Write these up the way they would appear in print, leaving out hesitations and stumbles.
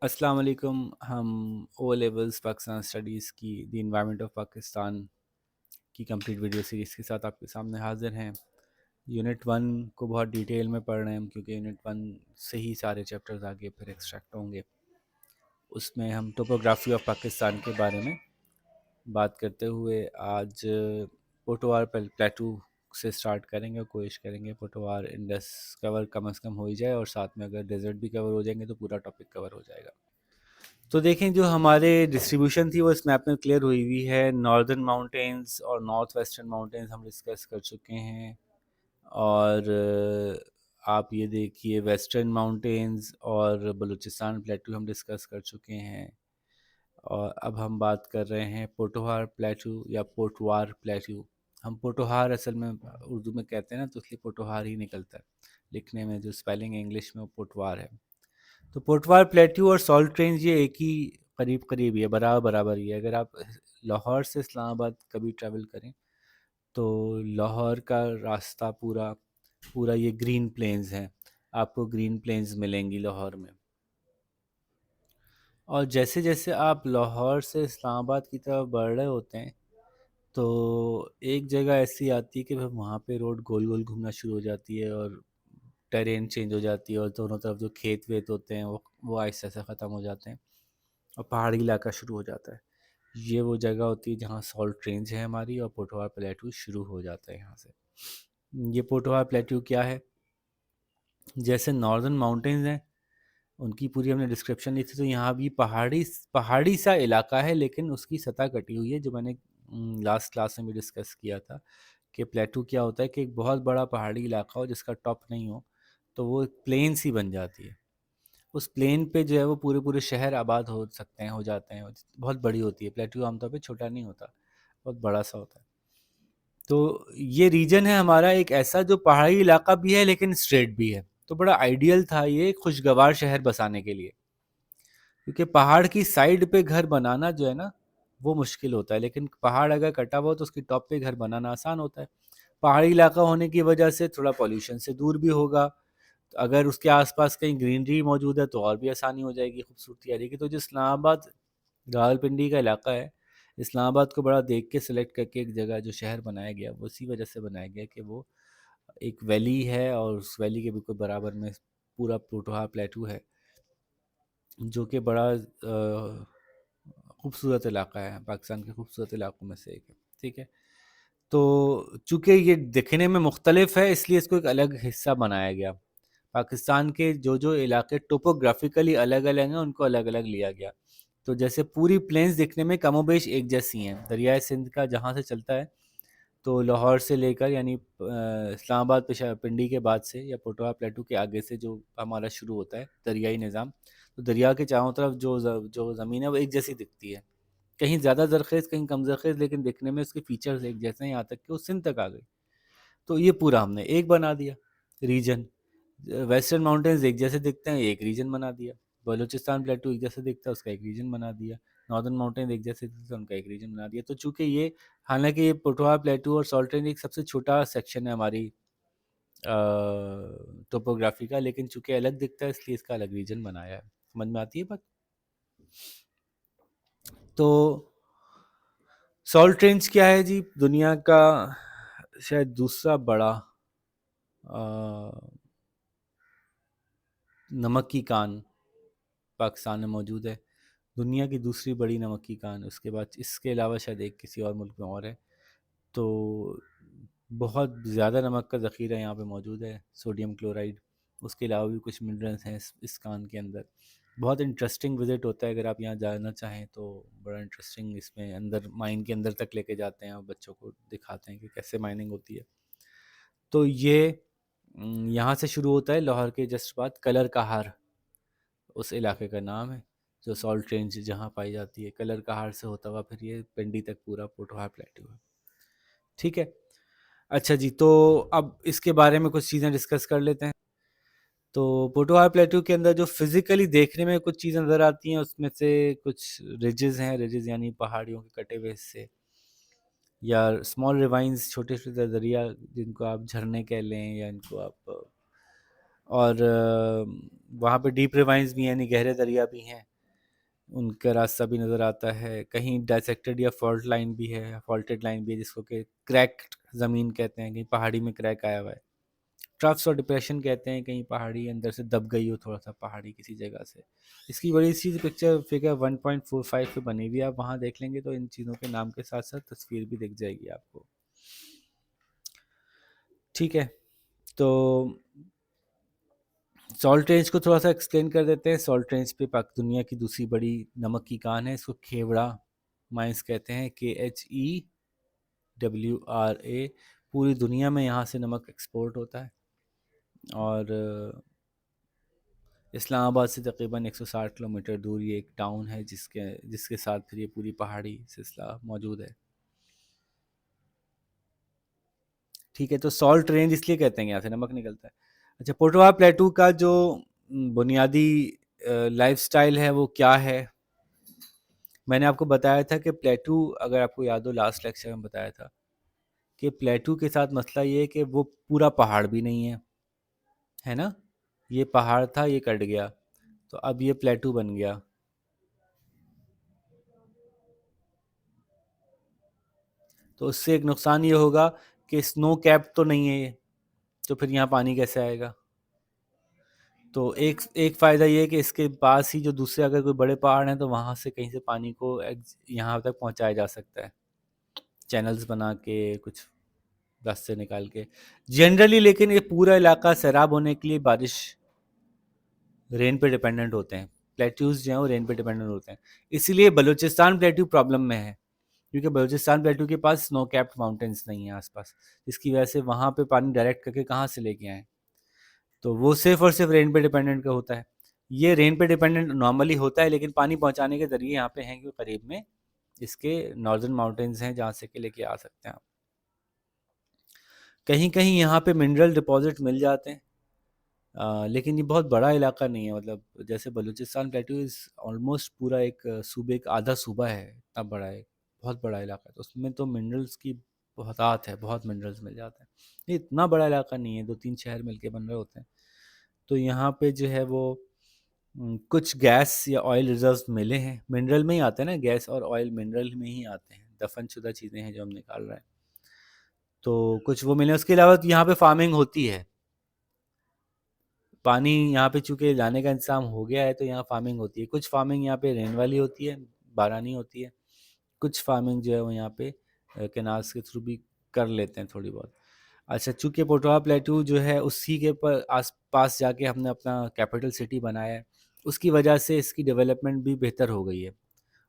अस्सलाम वालेकुम। हम ओ लेवल्स पाकिस्तान स्टडीज़ की द इन्वायरमेंट ऑफ पाकिस्तान की कंप्लीट वीडियो सीरीज़ के साथ आपके सामने हाज़िर हैं। यूनिट वन को बहुत डिटेल में पढ़ रहे हैं हम, क्योंकि यूनिट वन से ही सारे चैप्टर्स आगे फिर एक्सट्रैक्ट होंगे। उसमें हम टोपोग्राफी ऑफ पाकिस्तान के बारे में बात करते हुए आज पोटोवार प्लेटू से स्टार्ट करेंगे और कोशिश करेंगे पोटोवार इंडस कवर कम से कम हो ही जाए, और साथ में अगर डेजर्ट भी कवर हो जाएंगे तो पूरा टॉपिक कवर हो जाएगा। तो देखें, जो हमारे डिस्ट्रीब्यूशन थी वो इस मैप में क्लियर हुई हुई है। नॉर्दर्न माउंटेन्स और नॉर्थ वेस्टर्न माउंटेन्स हम डिस्कस कर चुके हैं, और आप ये देखिए वेस्टर्न माउंटेन्स और बलूचिस्तान प्लेटू हम डिस्कस कर चुके हैं। और अब हम बात कर रहे हैं पोटोहार प्लेटू या पोटवार प्लेटू। हम पोटोहार असल में उर्दू में कहते हैं ना, तो इसलिए पोटोहार ही निकलता है। लिखने में जो स्पेलिंग है इंग्लिश में वो पोटवार है। तो पोटवार प्लेट्यू और सॉल्ट रेंज ये एक ही करीब करीब ही है, बराबर बराबर ही है। अगर आप लाहौर से इस्लामाबाद कभी ट्रैवल करें तो लाहौर का रास्ता पूरा पूरा ये ग्रीन प्लेन्स हैं। आपको ग्रीन प्लेन्स मिलेंगी लाहौर में। और जैसे जैसे आप लाहौर से इस्लामाबाद की तरफ बढ़ रहे होते हैं तो एक जगह ऐसी आती है कि फिर वहाँ पे रोड गोल गोल घूमना शुरू हो जाती है, और टेरेन चेंज हो जाती है, और दोनों तरफ जो खेत वेत होते हैं वो आहिस्ता से ख़त्म हो जाते हैं और पहाड़ी इलाका शुरू हो जाता है। ये वो जगह होती है जहाँ सॉल्ट रेंज है हमारी, और पोटोहार प्लेटू शुरू हो जाता है यहाँ से। ये पोटोहार प्लेटू क्या है? जैसे नॉर्दर्न माउंटेन्स हैं, उनकी पूरी हमने डिस्क्रिप्शन ली थी, तो यहाँ भी पहाड़ी पहाड़ी सा इलाका है, लेकिन उसकी सतह कटी हुई है, जो मैंने लास्ट क्लास में भी डिस्कस किया था कि प्लेटू क्या होता है कि एक बहुत बड़ा पहाड़ी इलाका हो जिसका टॉप नहीं हो, तो वो एक प्लेन सी बन जाती है। उस प्लेन पे जो है वो पूरे पूरे शहर आबाद हो सकते हैं, हो जाते हैं। बहुत बड़ी होती है प्लेटू, आमतौर पे छोटा नहीं होता, बहुत बड़ा सा होता है। तो ये रीजन है हमारा एक ऐसा जो पहाड़ी इलाका भी है लेकिन स्ट्रेट भी है, तो बड़ा आइडियल था ये खुशगवार शहर बसाने के लिए। क्योंकि पहाड़ की साइड पे घर बनाना जो है ना वो मुश्किल होता है, लेकिन पहाड़ अगर कटा हुआ हो तो उसकी टॉप पे घर बनाना आसान होता है। पहाड़ी इलाका होने की वजह से थोड़ा पॉल्यूशन से दूर भी होगा, तो अगर उसके आसपास कहीं ग्रीनरी मौजूद है तो और भी आसानी हो जाएगी, खूबसूरती आ जाएगी। तो जो इस्लामाबाद रावलपिंडी का इलाका है, इस्लामाबाद को बड़ा देख के सिलेक्ट करके एक जगह जो शहर बनाया गया वो इसी वजह से बनाया गया कि वो एक वैली है, और उस वैली के बिल्कुल बराबर में पूरा पोटोहा प्लेटू है, जो कि बड़ा खूबसूरत इलाका है, पाकिस्तान के खूबसूरत इलाकों में से एक है। ठीक है, तो चूंकि ये दिखने में मुख्तलिफ है इसलिए इसको एक अलग हिस्सा बनाया गया। पाकिस्तान के जो जो इलाके टोपोग्राफिकली अलग अलग हैं उनको अलग अलग लिया गया। तो जैसे पूरी प्लेन्स दिखने में कमोबेश एक जैसी हैं। दरियाए सिंध का जहाँ से चलता है, तो लाहौर से लेकर यानी इस्लामाबाद पिंडी के बाद से या पोटवा प्लेटू के आगे से जो हमारा शुरू होता है दरियाई निज़ाम, तो दरिया के चारों तरफ जो ज़मीन है वो एक जैसी दिखती है। कहीं ज़्यादा ज़रख़ेज़ कहीं कम ज़रख़ेज़, लेकिन दिखने में उसके फीचर्स एक जैसे हैं, यहाँ तक कि वो सिंध तक आ गई। तो ये पूरा हमने एक बना दिया रीजन। वेस्टर्न माउंटेन्स एक जैसे दिखते हैं, एक रीजन बना दिया। बलूचिस्तान प्लेटू एक जैसे दिखता है, उसका एक रीजन बना दिया। नॉर्दर्न माउंटेन एक जैसे दिखते हैं, उनका एक रीजन बना दिया। तो चूंकि ये, हालांकि ये पोटोहा प्लेटू और सॉल्ट रेंज एक सबसे छोटा सेक्शन है हमारी टोपोग्राफी का, लेकिन चूंकि अलग दिखता है इसलिए इसका अलग रीजन बनाया है। समझ में आती है बात? तो सॉल्ट रेंज क्या है जी? दुनिया का शायद दूसरा बड़ा नमक की कान पाकिस्तान में मौजूद है। दुनिया की दूसरी बड़ी नमक की कान, उसके बाद इसके अलावा शायद एक किसी और मुल्क में और है। तो बहुत ज़्यादा नमक का ज़ख़ीरा यहाँ पे मौजूद है, सोडियम क्लोराइड। उसके अलावा भी कुछ मिनरल्स हैं इस कान के अंदर। बहुत इंटरेस्टिंग विज़िट होता है, अगर आप यहाँ जाना चाहें तो बड़ा इंटरेस्टिंग। इसमें अंदर माइन के अंदर तक लेके जाते हैं और बच्चों को दिखाते हैं कि कैसे माइनिंग होती है। तो ये यहाँ से शुरू होता है, लाहौर के जस्ट बाद कलर कहार उस इलाके का नाम है, जो सॉल्ट रेंज जहाँ पाई जाती है। कलर कहार से होता हुआ फिर ये पिंडी तक पूरा पोटोहार प्लेटू है। ठीक है, अच्छा जी, तो अब इसके बारे में कुछ चीज़ें डिस्कस कर लेते हैं। तो पोटोहार प्लेटू के अंदर जो फिजिकली देखने में कुछ चीज़ें नज़र आती हैं, उसमें से कुछ रिजेस हैं। रिजेस यानी पहाड़ियों के कटे हुए हिस्से, या स्मॉल रिवाइंस, छोटे छोटे दरिया जिनको आप झरने कह लें, या इनको आप, और वहाँ पे डीप रिवाइंस भी हैं यानी गहरे दरिया भी हैं। उनका रास्ता भी नज़र आता है। कहीं डायसेक्टेड या फॉल्ट लाइन भी है, फॉल्टेड लाइन भी है, जिसको कि क्रैक्ड ज़मीन कहते हैं, कहीं पहाड़ी में क्रैक आया हुआ है। ट्रफ्स और डिप्रेशन कहते हैं, कहीं पहाड़ी अंदर से दब गई हो थोड़ा सा पहाड़ी किसी जगह से। इसकी बड़ी सी पिक्चर फिगर 1.45 पे बनी हुई है, आप वहाँ देख लेंगे तो इन चीज़ों के नाम के साथ साथ तस्वीर भी दिख जाएगी आपको। ठीक है, तो सॉल्ट रेंज को थोड़ा सा एक्सप्लेन कर देते हैं। सॉल्ट रेंज पे पाक दुनिया की दूसरी बड़ी नमक की कान है, इसको खेवड़ा माइंस कहते हैं, KHEWRA। पूरी दुनिया में यहाँ से नमक एक्सपोर्ट होता है, और इस्लामाबाद से तकरीबन 160 किलोमीटर दूर ये एक टाउन है, जिसके जिसके साथ फिर ये पूरी पहाड़ी सिलसिला मौजूद है। ठीक है, तो सॉल्ट रेंज इसलिए कहते हैं यहाँ से नमक निकलता है। अच्छा, पोटवा प्लेटू का जो बुनियादी लाइफस्टाइल है वो क्या है? मैंने आपको बताया था कि प्लेटू, अगर आपको याद हो लास्ट लेक्चर में बताया था कि प्लेटू के साथ मसला ये है कि वो पूरा पहाड़ भी नहीं है ना? ये पहाड़ था, ये कट गया, तो अब ये प्लेटू बन गया। तो उससे एक नुकसान ये होगा कि स्नो कैप तो नहीं है ये, तो फिर यहाँ पानी कैसे आएगा? तो एक एक फ़ायदा ये है कि इसके पास ही जो दूसरे अगर कोई बड़े पहाड़ हैं तो वहाँ से कहीं से पानी को यहाँ तक पहुँचाया जा सकता है, चैनल्स बना के, कुछ रास्ते निकाल के जनरली। लेकिन ये पूरा इलाका सैराब होने के लिए बारिश, रेन पे डिपेंडेंट होते हैं। प्लेट्यूज जो हैं वो रेन पे डिपेंडेंट होते हैं। इसीलिए बलूचिस्तान प्लेट्यू प्रॉब्लम में है, क्योंकि बलूचिस्तान प्लेट्यू के पास स्नो कैप्ड माउंटेन्स नहीं है आसपास, जिसकी वजह से वहाँ पे पानी डायरेक्ट करके कहाँ से लेके आए, तो वो सिर्फ और सिर्फ रेन पे डिपेंडेंट का होता है। ये रेन पे डिपेंडेंट नॉर्मली होता है, लेकिन पानी पहुँचाने के ज़रिए यहाँ पे हैं कि करीब में इसके नॉर्दर्न माउंटेन्स हैं जहाँ से के लेके आ सकते हैं आप। कहीं कहीं यहाँ पे मिनरल डिपॉजिट मिल जाते हैं, लेकिन ये बहुत बड़ा इलाका नहीं है। मतलब जैसे बलूचिस्तान प्लेटू इज़ ऑलमोस्ट पूरा एक सूबे का आधा सूबा है, इतना बड़ा है, बहुत बड़ा इलाका है, तो उसमें तो मिनरल्स की बहुतात है, बहुत मिनरल्स मिल जाते हैं। ये इतना बड़ा इलाका नहीं है, 2-3 शहर मिलके बन रहे होते हैं। तो यहाँ पे जो है वो कुछ गैस या ऑयल रिजर्व्स मिले हैं, मिनरल में ही आते हैं ना, गैस और ऑयल मिनरल में ही आते हैं, दफनशुदा चीज़ें हैं जो हम निकाल रहे हैं। तो कुछ वो मिले, उसके अलावा तो यहाँ पे फार्मिंग होती है। पानी यहाँ पे चूँकि लाने का इंतज़ाम हो गया है, तो यहाँ फार्मिंग होती है। कुछ फार्मिंग यहाँ पे रेन वाली होती है, बारहानी होती है। कुछ फार्मिंग जो है वो यहाँ पे कैनाल्स के थ्रू भी कर लेते हैं थोड़ी बहुत। अच्छा, चूँकि पोटवा प्लेटू जो है उसी के पर आस पास जाके हमने अपना कैपिटल सिटी बनाया है, उसकी वजह से इसकी डेवलपमेंट भी बेहतर हो गई है।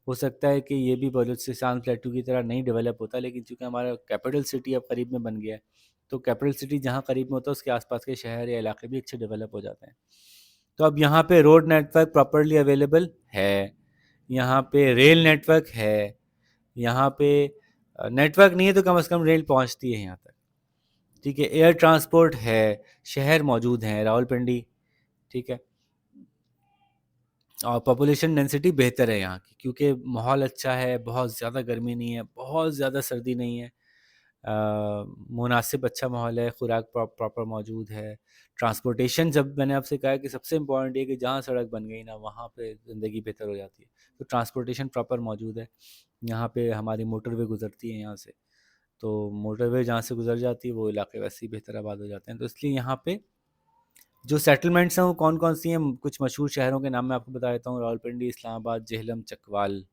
हो सकता है कि ये भी बलूचिस्तान प्लेटू की तरह नहीं डेवलप होता, लेकिन चूँकि हमारा कैपिटल सिटी अब करीब में बन गया है, तो कैपिटल सिटी जहाँ करीब में होता है उसके आसपास के शहर या इलाके भी अच्छे डेवलप हो जाते हैं। तो अब यहाँ पे रोड नेटवर्क प्रॉपरली अवेलेबल है, यहाँ पे रेल नेटवर्क है, यहाँ पे नेटवर्क नहीं है तो कम से कम रेल पहुँचती है यहाँ तक। ठीक है, एयर ट्रांसपोर्ट है, शहर मौजूद हैं, रावलपिंडी। ठीक है, और पॉपुलेशन डेंसिटी बेहतर है यहाँ की, क्योंकि माहौल अच्छा है, बहुत ज़्यादा गर्मी नहीं है, बहुत ज़्यादा सर्दी नहीं है, मुनासिब अच्छा माहौल है, खुराक प्रॉपर मौजूद है। ट्रांसपोर्टेशन, जब मैंने आपसे कहा कि सबसे इम्पोर्टेंट है कि जहाँ सड़क बन गई ना वहाँ पे ज़िंदगी बेहतर हो जाती है, तो ट्रांसपोर्टेशन प्रॉपर मौजूद है। यहाँ पे हमारी मोटरवे गुजरती है यहाँ से, तो मोटरवे जहाँ से गुजर जाती है वो इलाके वैसे ही बेहतर आबाद हो जाते हैं। तो इसलिए यहाँ पे जो सेटलमेंट्स हैं वो कौन कौन सी हैं, कुछ मशहूर शहरों के नाम मैं आपको बता देता हूँ। रावलपिंडी, इस्लामाबाद, जेहलम, चकवाल,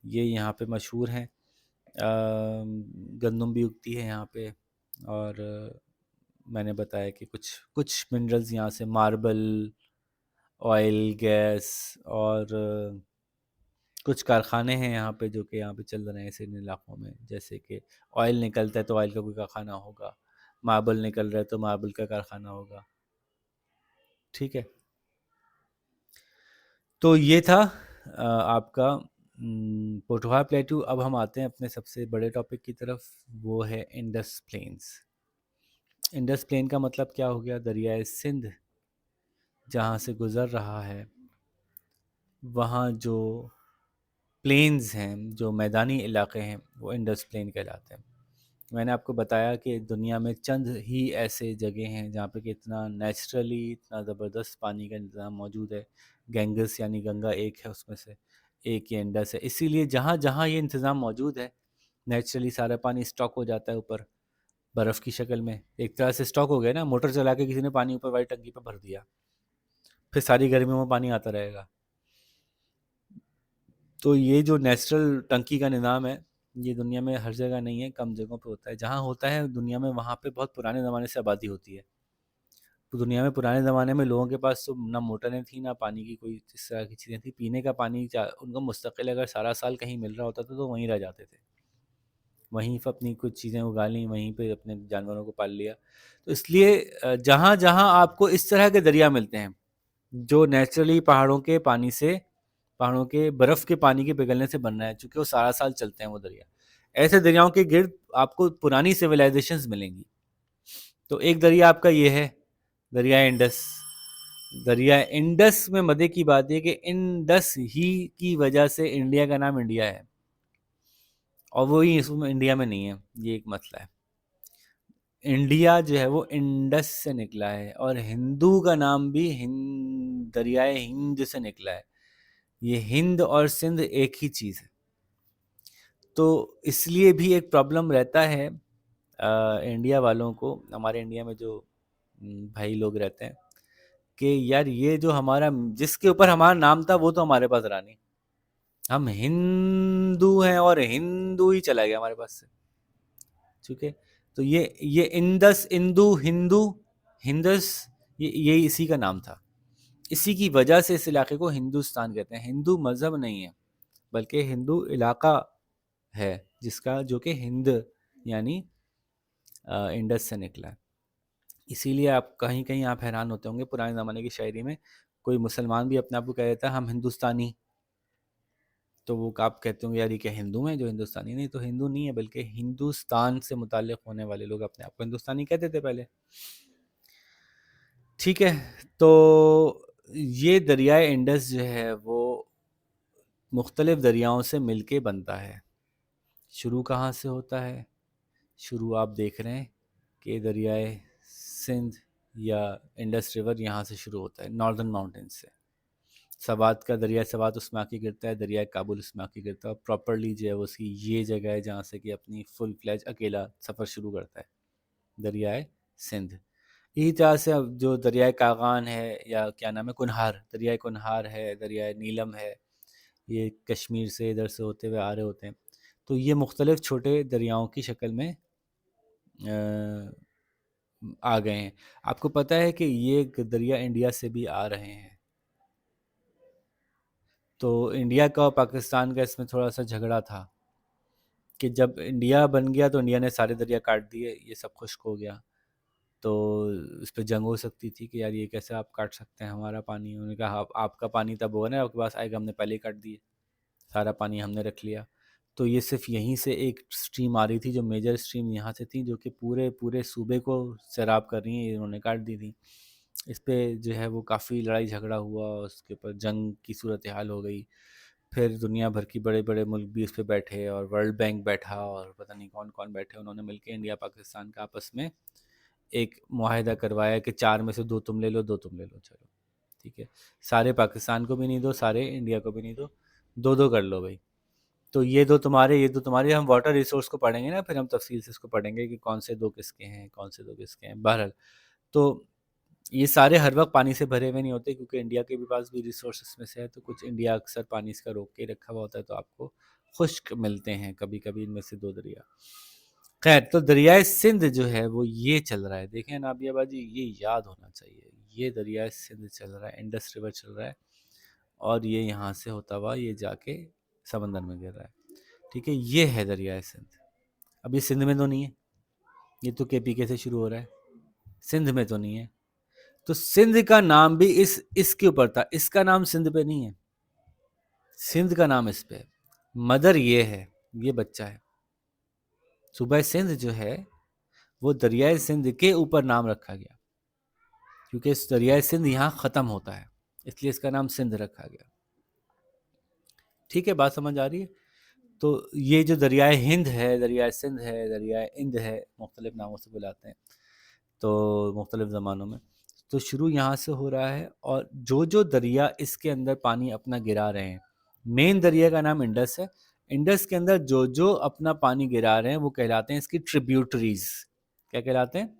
ये यहाँ पे मशहूर हैं। गंदम भी उगती है यहाँ पे, और मैंने बताया कि कुछ कुछ मिनरल्स यहाँ से, मार्बल, ऑयल, गैस, और कुछ कारखाने हैं यहाँ पे जो कि यहाँ पे चल रहे हैं ऐसे इन इलाकों में। जैसे कि ऑयल निकलता है तो ऑयल का कोई कारखाना होगा, मार्बल निकल रहा है तो मार्बल का कारखाना होगा। ठीक है, तो ये था आपका पोटोहा प्लेटू। अब हम आते हैं अपने सबसे बड़े टॉपिक की तरफ, वो है इंडस प्लेन्स। इंडस प्लेन का मतलब क्या हो गया? दरियाए सिंध जहाँ से गुज़र रहा है, वहाँ जो प्लेन्स हैं, जो मैदानी इलाके हैं, वो इंडस प्लेन कहलाते हैं। मैंने आपको बताया कि दुनिया में चंद ही ऐसे जगह हैं जहाँ पे कि इतना नेचुरली, इतना ज़बरदस्त पानी का इंतज़ाम मौजूद है, गैंगस यानी गंगा एक है उसमें से, एक ये इंडस है। इसीलिए जहाँ जहाँ ये इंतज़ाम मौजूद है, नेचुरली सारा पानी स्टॉक हो जाता है ऊपर बर्फ़ की शक्ल में। एक तरह से स्टॉक हो गया ना, मोटर चला के किसी ने पानी ऊपर वाली टंकी पे भर दिया, फिर सारी गर्मियों में पानी आता रहेगा। तो ये जो नेचुरल टंकी का निज़ाम है, ये दुनिया में हर जगह नहीं है, कम जगहों पे होता है। जहाँ होता है दुनिया में, वहाँ पे बहुत पुराने ज़माने से आबादी होती है। तो दुनिया में पुराने ज़माने में लोगों के पास तो ना मोटरें थी, ना पानी की कोई इस तरह की चीज़ें थी। पीने का पानी उनको मुस्तकिल अगर सारा साल कहीं मिल रहा होता था तो वहीं रह जाते थे, वहीं पे अपनी कुछ चीज़ें उगा ली, वहीं पे अपने जानवरों को पाल लिया। तो इसलिए जहाँ जहाँ आपको इस तरह के दरिया मिलते हैं जो नेचुरली पहाड़ों के पानी से, पहाड़ों के बर्फ़ के पानी के पिघलने से बन रहा है, चूँकि वो सारा साल चलते हैं वो दरिया, ऐसे दरियाओं के गिर्द आपको पुरानी सिविलाइजेशंस मिलेंगी। तो एक दरिया आपका ये है, दरिया इंडस। दरिया इंडस में मज़े की बात है कि इंडस ही की वजह से इंडिया का नाम इंडिया है, और वो ही इसमें इंडिया में नहीं है, ये एक मसला है। इंडिया जो है वो इंडस से निकला है, और हिंदू का नाम भी हिंद, दरियाए हिंद से निकला है। ये हिंद और सिंध एक ही चीज़ है। तो इसलिए भी एक प्रॉब्लम रहता है इंडिया वालों को, हमारे इंडिया में जो भाई लोग रहते हैं, कि यार ये जो हमारा, जिसके ऊपर हमारा नाम था वो तो हमारे पास रहा नहीं, हम हिंदू हैं और हिंदू ही चला गया हमारे पास से। ठीक है, तो ये इंदस, इंदू, हिंदू, हिंदस, ये इसी का नाम था। इसी की वजह से इस इलाके को हिंदुस्तान कहते हैं। हिंदू मज़हब नहीं है, बल्कि हिंदू इलाका है, जिसका जो कि हिंद यानी इंडस से निकला है। इसीलिए आप कहीं कहीं आप हैरान होते होंगे, पुराने ज़माने की शायरी में कोई मुसलमान भी अपने आप को कह देता है हम हिंदुस्तानी, तो वो आप कहते होंगे यार ये क्या हिंदू हैं जो हिंदुस्तानी? नहीं, तो हिंदू नहीं है, बल्कि हिंदुस्तान से मुताल्लिक़ होने वाले लोग अपने आप को हिंदुस्तानी कहते थे पहले। ठीक है, तो ये दरियाए इंडस जो है वो मुख्तलिफ़ दरियाओं से मिलके बनता है। शुरू कहाँ से होता है? शुरू आप देख रहे हैं कि दरियाए सिंध या इंडस रिवर यहाँ से शुरू होता है, नॉर्दर्न माउंटेन से। सवात का दरिया, सवात उसमें आके गिरता है, दरिया काबुल उसमें आके गिरता है, और प्रॉपरली जो है उसकी ये जगह है जहाँ से कि अपनी फुल फ्लैज अकेला सफ़र शुरू करता है, दरियाए सिंध। इसी तरह से अब जो दरियाए कागान है, या क्या नाम है, कुन्हार, दरियाए कुन्हार है, दरियाए नीलम है, ये कश्मीर से इधर से होते हुए आ रहे होते हैं। तो ये मुख्तलिफ़ छोटे दरियाओं की शक्ल में आ गए हैं। आपको पता है कि ये दरिया इंडिया से भी आ रहे हैं। तो इंडिया का और पाकिस्तान का इसमें थोड़ा सा झगड़ा था कि जब इंडिया बन गया तो इंडिया ने सारे दरिया काट दिए, ये सब खुश्क हो गया। तो इस पे जंग हो सकती थी कि यार ये कैसे आप काट सकते हैं हमारा पानी। उन्होंने कहा आपका पानी तब होगा ना आपके पास आएगा, हमने पहले ही काट दिए, सारा पानी हमने रख लिया। तो ये सिर्फ यहीं से एक स्ट्रीम आ रही थी, जो मेजर स्ट्रीम यहाँ से थी, जो कि पूरे पूरे सूबे को सैराब कर रही है, इन्होंने काट दी थी। इस पे जो है वो काफ़ी लड़ाई झगड़ा हुआ, उसके ऊपर जंग की सूरत हाल हो गई। फिर दुनिया भर की बड़े बड़े मुल्क भी इस पे बैठे, और वर्ल्ड बैंक बैठा, और पता नहीं कौन कौन बैठे, उन्होंने मिलकर इंडिया पाकिस्तान का आपस में एक मुआहिदा करवाया कि 4 में से 2 तुम ले लो, 2 तुम ले लो, चलो ठीक है। सारे पाकिस्तान को भी नहीं दो, सारे इंडिया को भी नहीं दो, 2-2 कर लो भाई। तो ये 2 तुम्हारे, ये 2 तुम्हारे। हम वाटर रिसोर्स को पढ़ेंगे ना, फिर हम तफसील से इसको पढ़ेंगे कि कौन से 2 किसके हैं, कौन से 2 किसके हैं। बहरहाल, तो ये सारे हर वक्त पानी से भरे हुए नहीं होते, क्योंकि इंडिया के भी पास भी रिसोर्स में से है, तो कुछ इंडिया अक्सर पानी इसका रोक के रखा हुआ होता है, तो आपको खुश्क मिलते हैं कभी कभी इनमें से 2 दरिया। खैर, तो दरियाए सिंध जो है वो ये चल रहा है, देखें ना नाबिया बाजी, ये याद होना चाहिए, ये दरियाए सिंध चल रहा है, इंडस रिवर चल रहा है, और ये यहाँ से होता हुआ ये जाके समंदर में गिर रहा है। ठीक है, ये है दरियाए सिंध। अब ये सिंध में तो नहीं है, ये तो केपीके से शुरू हो रहा है, सिंध में तो नहीं है। तो सिंध का नाम भी इसके ऊपर था, इसका नाम सिंध पे नहीं है, सिंध का नाम इस पे है। मदर ये है, ये बच्चा है। सूबा सिंध जो है वो दरियाए सिंध के ऊपर नाम रखा गया, क्योंकि इस दरियाए सिंध यहाँ ख़त्म होता है, इसलिए इसका नाम सिंध रखा गया। ठीक है, बात समझ आ रही है? तो ये जो दरियाए हिंद है, दरियाए सिंध है, दरियाए इंद है, मुख्तलिफ नामों से बुलाते हैं तो मुख्तलिफ ज़मानों में। तो शुरू यहाँ से हो रहा है, और जो जो दरिया इसके अंदर पानी अपना गिरा रहे हैं, मेन दरिया का नाम इंडस है, इंडस के अंदर जो जो अपना पानी गिरा रहे हैं वो कहलाते हैं इसकी ट्रिब्यूटरीज। क्या कहलाते हैं?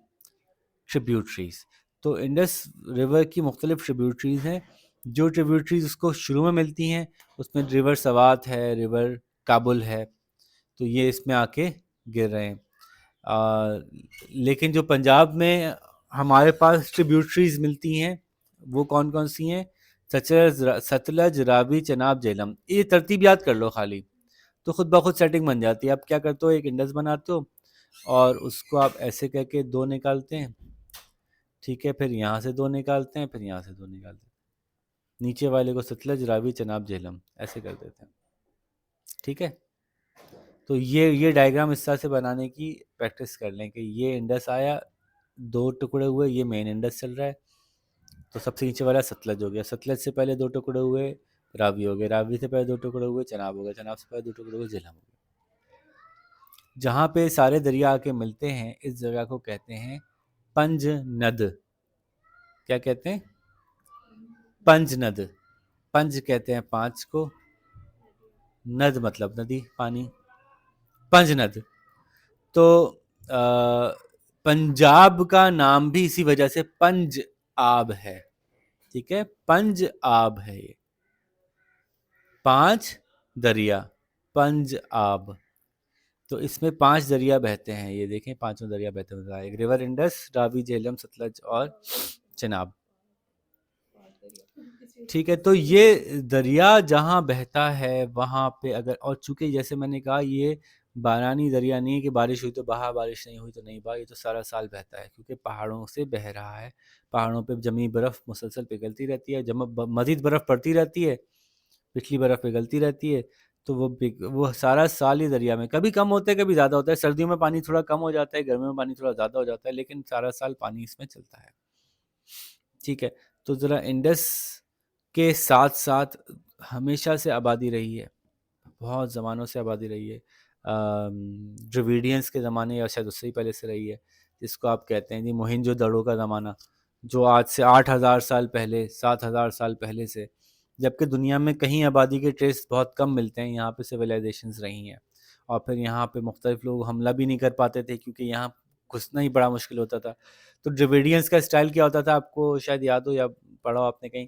ट्रिब्यूटरीज। तो इंडस रिवर की मुख्तलिफ ट्रिब्यूटरीज हैं। जो ट्रिब्यूटरीज उसको शुरू में मिलती हैं, उसमें रिवर सवात है, रिवर काबुल है, तो ये इसमें आके गिर रहे हैं। लेकिन जो पंजाब में हमारे पास ट्रिब्यूटरीज मिलती हैं वो कौन कौन सी हैं? सतलज, रावी, चनाब, झेलम। ये तरतीब याद कर लो खाली, तो खुद ब खुद सेटिंग बन जाती है। आप क्या करते हो, एक इंडस बनाते हो और उसको आप ऐसे करके दो निकालते हैं, ठीक है, फिर यहाँ से दो निकालते हैं, फिर यहाँ से दो निकालते हैं, नीचे वाले को सतलज, रावी, चनाब, झेलम ऐसे कर देते हैं, ठीक है। तो ये डायग्राम इस तरह से बनाने की प्रैक्टिस कर लें कि ये इंडस आया, दो टुकड़े हुए, ये मेन इंडस चल रहा है, तो सबसे नीचे वाला सतलज हो गया, सतलज से पहले दो टुकड़े हुए रावी हो गए, रावी से पहले दो टुकड़े हुए चनाब हो गए, चनाब से पहले दो टुकड़े हुए झेलम हो गए। जहाँ पे सारे दरिया आके मिलते हैं इस जगह को कहते हैं पंज नद। क्या कहते हैं? पंज नद। पंज कहते हैं पांच को, नद मतलब नदी, पानी, पंज नद। तो पंजाब का नाम भी इसी वजह से पंज आब है, ठीक है, पंज आब है ये, पांच दरिया, पंज आब। तो इसमें पांच दरिया बहते हैं, ये देखें पांचों दरिया बहते हुए, एक रिवर इंडस, रावी, झेलम, सतलज और चनाब, ठीक है। तो ये दरिया जहाँ बहता है वहाँ पे अगर, और चूंकि जैसे मैंने कहा ये बारानी दरिया नहीं है कि बारिश हुई तो बहा, बारिश नहीं हुई तो नहीं बहा, ये तो सारा साल बहता है क्योंकि पहाड़ों से बह रहा है, पहाड़ों पे जमी बर्फ़ मुसलसल पिघलती रहती है, जब मज़ीद बर्फ़ पड़ती रहती है, पिछली बर्फ़ पिघलती रहती है, तो वो सारा साल ही दरिया में, कभी कम होता है कभी ज़्यादा होता है, सर्दियों में पानी थोड़ा कम हो जाता है, गर्मियों में पानी थोड़ा ज़्यादा हो जाता है, लेकिन सारा साल पानी इसमें चलता है, ठीक है। तो ज़रा इंडस के साथ साथ हमेशा से आबादी रही है, बहुत ज़मानों से आबादी रही है, ड्रविडियंस के ज़माने या शायद उससे ही पहले से रही है, जिसको आप कहते हैं जी मोहनजोदड़ो का ज़माना, जो आज से 8,000 साल पहले, 7,000 साल पहले से, जबकि दुनिया में कहीं आबादी के ट्रेस बहुत कम मिलते हैं, यहाँ पे सिविलाइजेशंस रही हैं, और फिर यहाँ पे मुख्तलिफ लोग हमला भी नहीं कर पाते थे क्योंकि यहाँ घुसना ही बड़ा मुश्किल होता था। तो ड्रविडियंस का स्टाइल क्या होता था, आपको शायद याद हो या पढ़ा हो आपने कहीं,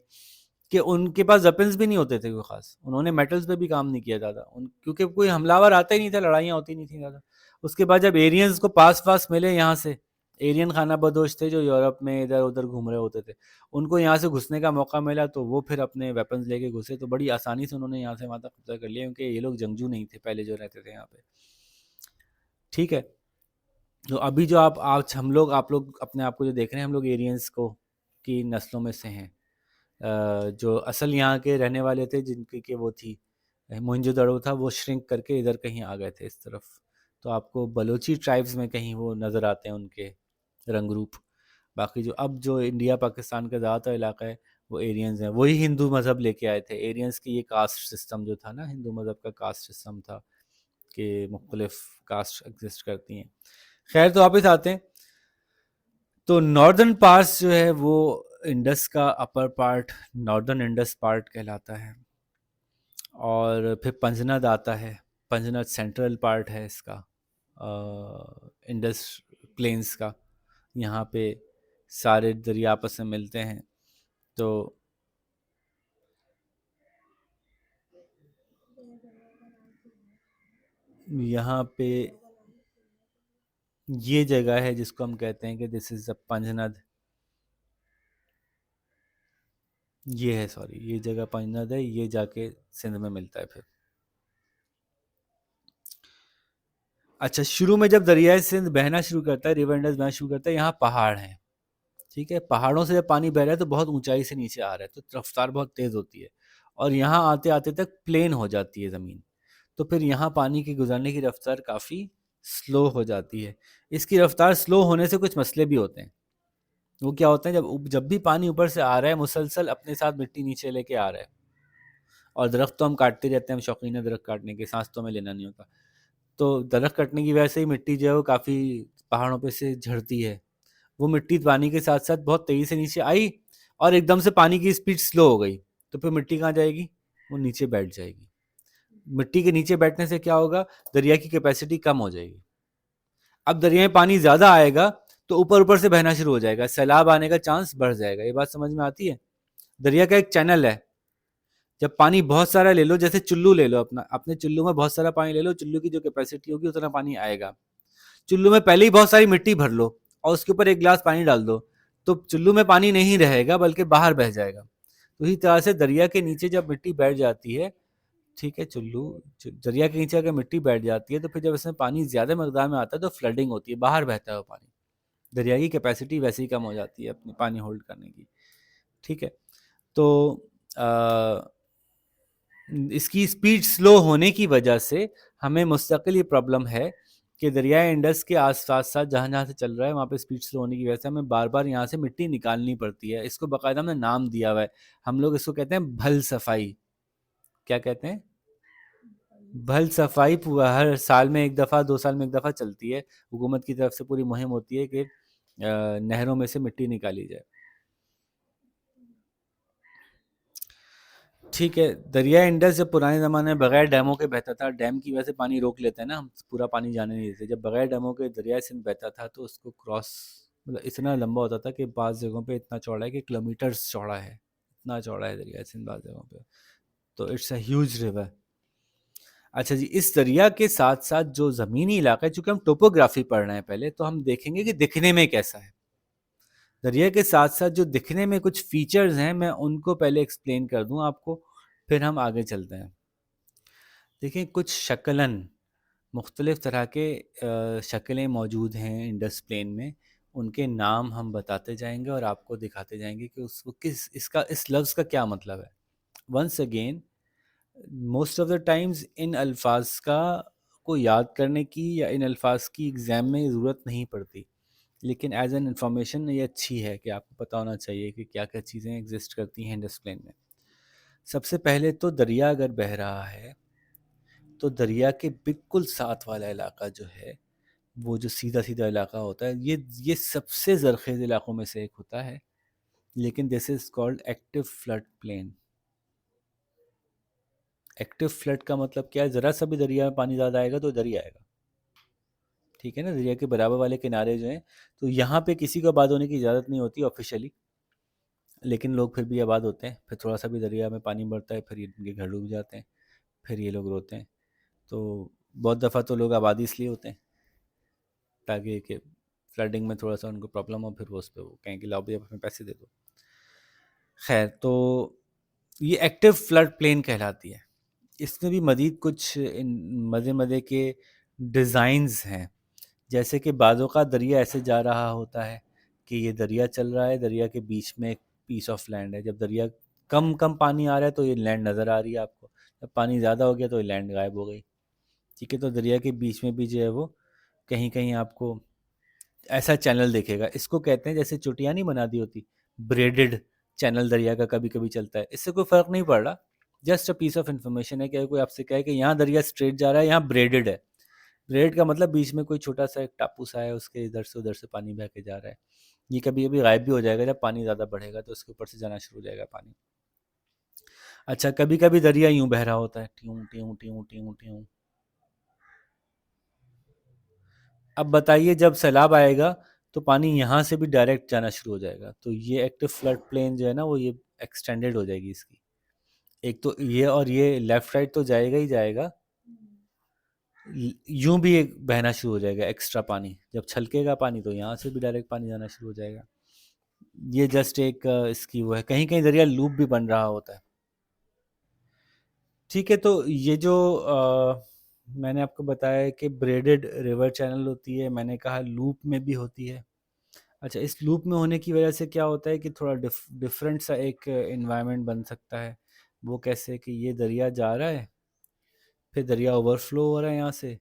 कि उनके पास वेपन्स भी नहीं होते थे कोई ख़ास, उन्होंने मेटल्स पे भी काम नहीं किया ज़्यादा, क्योंकि कोई हमलावर आता ही नहीं था, लड़ाइयाँ होती नहीं थी ज़्यादा। उसके बाद जब एरियंस को पास पास मिले यहाँ से, एरियन खाना बदोश थे जो यूरोप में इधर उधर घूम रहे होते थे, उनको यहाँ से घुसने का मौका मिला तो वो फिर अपने वेपन्स लेके घुसे, तो बड़ी आसानी से उन्होंने यहाँ से वहाँ तक कब्जा कर लिया, क्योंकि ये लोग जंगजू नहीं थे पहले जो रहते थे यहाँ पे, ठीक है। तो अभी जो आप आज हम लोग, आप लोग अपने आप को जो देख रहे हैं, हम लोग एरियंस को की नस्लों में से हैं, जो असल यहाँ के रहने वाले थे, जिनकी कि वो थी मोहनजोदड़ो था, वो श्रिंक करके इधर कहीं आ गए थे इस तरफ, तो आपको बलोची ट्राइब्स में कहीं वो नज़र आते हैं उनके रंग रूप। बाकी जो अब जो इंडिया पाकिस्तान का ज़्यादातर इलाका है वो एरियंस हैं, वही हिंदू मज़हब लेके आए थे, एरियंस की ये कास्ट सिस्टम जो था ना, हिंदू मज़हब का कास्ट सिस्टम था कि मुख्तलिफ कास्ट एग्जिस्ट करती हैं। खैर, तो वापस आते हैं, तो नॉर्दर्न पार्ट्स जो है वो इंडस का upper part northern Indus part कहलाता है, और फिर पंजनद आता है, पंजनद सेंट्रल पार्ट है इसका, इंडस प्लेन्स का, यहाँ पे सारे दरिया आपस में मिलते हैं। तो यहाँ पे ये जगह है जिसको हम कहते हैं कि दिस इज़ द पंजनद, ये है, सॉरी, ये जगह पंजनद है, ये जाके सिंध में मिलता है फिर। अच्छा, शुरू में जब दरियाए सिंध बहना शुरू करता है, रिवर इंडस बहना शुरू करता है, यहाँ पहाड़ हैं, ठीक है, पहाड़ों से जब पानी बह रहा है तो बहुत ऊंचाई से नीचे आ रहा है, तो रफ्तार बहुत तेज़ होती है, और यहाँ आते आते तक प्लेन हो जाती है ज़मीन, तो फिर यहाँ पानी की गुजरने की रफ्तार काफ़ी स्लो हो जाती है। इसकी रफ्तार स्लो होने से कुछ मसले भी होते हैं। वो क्या होते हैं, जब जब भी पानी ऊपर से आ रहा है मुसलसल अपने साथ मिट्टी नीचे लेके आ रहा है, और दरख्त तो हम काटते रहते हैं, हम शौकीन है दरख्त काटने के, सांस तो हमें लेना नहीं होता, तो दरख्त कटने की वजह से ही मिट्टी जो है वो काफ़ी पहाड़ों पे से झड़ती है, वो मिट्टी पानी के साथ साथ बहुत तेजी से नीचे आई और एकदम से पानी की स्पीड स्लो हो गई, तो फिर मिट्टी कहाँ जाएगी? वो नीचे बैठ जाएगी। मिट्टी के नीचे बैठने से क्या होगा? दरिया की कैपेसिटी कम हो जाएगी। अब दरिया में पानी ज्यादा आएगा तो ऊपर ऊपर से बहना शुरू हो जाएगा, सैलाब आने का चांस बढ़ जाएगा। ये बात समझ में आती है? दरिया का एक चैनल है, जब पानी बहुत सारा ले लो, जैसे चुल्लू ले लो, अपने चुल्लू में बहुत सारा पानी ले लो, चुल्लू की जो कैपेसिटी होगी उतना पानी आएगा। चुल्लू में पहले ही बहुत सारी मिट्टी भर लो और उसके ऊपर एक गिलास पानी डाल दो, तो चुल्लू में पानी नहीं रहेगा बल्कि बाहर बह जाएगा। तो इसी तरह से दरिया के नीचे जब मिट्टी बैठ जाती है, ठीक है, दरिया के नीचे अगर मिट्टी बैठ जाती है तो फिर जब इसमें पानी ज्यादा मकदार में आता है तो फ्लडिंग होती है, बाहर बहता है वो पानी। दरिया की कैपेसिटी वैसे ही कम हो जाती है अपनी पानी होल्ड करने की। ठीक है, तो आ, इसकी स्पीड स्लो होने की वजह से हमें मुस्तकिल ये प्रॉब्लम है कि दरियाए इंडस के आस पास साथ जहाँ जहाँ से चल रहा है वहाँ पे स्पीड स्लो होने की वजह से हमें बार बार यहाँ से मिट्टी निकालनी पड़ती है। इसको बाकायदा हमने नाम दिया हुआ है, हम लोग इसको कहते हैं भल सफाई। क्या कहते हैं? भल सफाई। हर साल में एक दफ़ा, 2 साल में एक दफ़ा चलती है, हुकूमत की तरफ से पूरी मुहिम होती है कि नहरों में से मिट्टी निकाली जाए। ठीक है, दरिया इंडस जब पुराने ज़माने में बगैर डैमों के बहता था, डैम की वजह से पानी रोक लेते हैं ना हम, पूरा पानी जाने नहीं देते, जब बगैर डैमों के दरिया सिंध बहता था तो उसको क्रॉस, मतलब इतना लंबा होता था कि बाज़ जगहों पे इतना चौड़ा है कि किलोमीटर्स चौड़ा है, इतना चौड़ा है दरिया सिंध बाज़ जगहों पे। तो इट्स अ ह्यूज रिवर। अच्छा जी, इस दरिया के साथ साथ जो ज़मीनी इलाका है, चूंकि हम टोपोग्राफी पढ़ रहे हैं पहले, तो हम देखेंगे कि दिखने में कैसा है। दरिया के साथ साथ जो दिखने में कुछ फीचर्स हैं, मैं उनको पहले एक्सप्लेन कर दूं आपको, फिर हम आगे चलते हैं। देखिए, कुछ शक्लन, मुख्तलिफ़ तरह के शक्लें मौजूद हैं इंडस प्लेन में, उनके नाम हम बताते जाएंगे और आपको दिखाते जाएंगे कि उसको किस, इसका, इस लफ्ज़ का क्या मतलब है। Once again, most of the times इन अल्फाज का को याद करने की या इन अल्फाज की एग्ज़ाम में ज़रूरत नहीं पड़ती, लेकिन एज एन इंफॉर्मेशन ये अच्छी है कि आपको पता होना चाहिए कि क्या क्या चीज़ें एग्जिस्ट करती हैं इंडस प्लेन में। सबसे पहले तो दरिया अगर बह रहा है तो दरिया के बिल्कुल साथ वाला इलाका जो है, वो जो सीधा सीधा इलाका होता है, ये सबसे ज़रख़ेज़ इलाकों में से एक होता है, लेकिन this is called active flood plain. Active flood का मतलब क्या है? ज़रा सा भी दरिया में पानी ज़्यादा आएगा तो इधर ही आएगा, ठीक है ना, दरिया के बराबर वाले किनारे जो हैं, तो यहाँ पे किसी को आबाद होने की इजाज़त नहीं होती ऑफिशियली, लेकिन लोग फिर भी आबाद होते हैं। फिर थोड़ा सा भी दरिया में पानी बढ़ता है, फिर इनके घर डूब जाते हैं, फिर ये लोग रोते हैं। तो बहुत दफ़ा तो लोग आबादी इसलिए होते हैं ताकि कि फ्लडिंग में थोड़ा सा उनको प्रॉब्लम हो, फिर वो उस पर वो कहें कि लाओ भैया अपने पैसे दे दो। खैर, तो ये एक्टिव फ्लड प्लेन कहलाती है। इसमें भी मज़ीद कुछ मज़े मज़े के डिज़ाइंस हैं, जैसे कि बाज़ों का दरिया ऐसे जा रहा होता है कि ये दरिया चल रहा है, दरिया के बीच में एक पीस ऑफ लैंड है। जब दरिया कम कम पानी आ रहा है तो ये लैंड नज़र आ रही है आपको, जब पानी ज़्यादा हो गया तो ये लैंड गायब हो गई। ठीक है, तो दरिया के बीच में भी जो है वो कहीं कहीं आपको ऐसा चैनल देखेगा। इसको कहते हैं, जैसे चुटिया नहीं बना दी होती, ब्रेडेड चैनल दरिया का कभी कभी चलता है। इससे कोई फ़र्क नहीं पड़ रहा, just a piece of information है कि कोई आपसे कहे कि यहाँ दरिया स्ट्रेट जा रहा है, यहाँ ब्रेडेड है। ब्रेड का मतलब बीच में कोई छोटा सा एक टापू सा है, उसके इधर से उधर से पानी बह के जा रहा है। ये कभी कभी गायब भी हो जाएगा, जब पानी ज़्यादा बढ़ेगा तो उसके ऊपर से जाना शुरू हो जाएगा पानी। अच्छा, कभी कभी दरिया यूं बह रहा होता है, ट्यूं ट्यूं ट्यूं ट्यूं ट्यूं। अब बताइए, जब सैलाब आएगा तो पानी यहाँ से भी डायरेक्ट जाना शुरू हो जाएगा, तो ये एक्टिव फ्लड प्लेन जो है ना, वो ये एक्सटेंडेड हो जाएगी इसकी। एक तो ये, और ये लेफ्ट राइट तो जाएगा ही जाएगा, यूं भी एक बहना शुरू हो जाएगा एक्स्ट्रा पानी, जब छलकेगा पानी तो यहाँ से भी डायरेक्ट पानी जाना शुरू हो जाएगा। ये जस्ट एक इसकी वो है, कहीं कहीं दरिया लूप भी बन रहा होता है। ठीक है, तो ये जो मैंने आपको बताया कि ब्रेडेड रिवर चैनल होती है, मैंने कहा लूप में भी होती है। अच्छा, इस लूप में होने की वजह से क्या होता है कि थोड़ा डिफरेंट सा एक इन्वायरमेंट बन सकता है। वो कैसे कि ये दरिया जा रहा है, फिर दरिया ओवरफ्लो हो रहा है, यहाँ से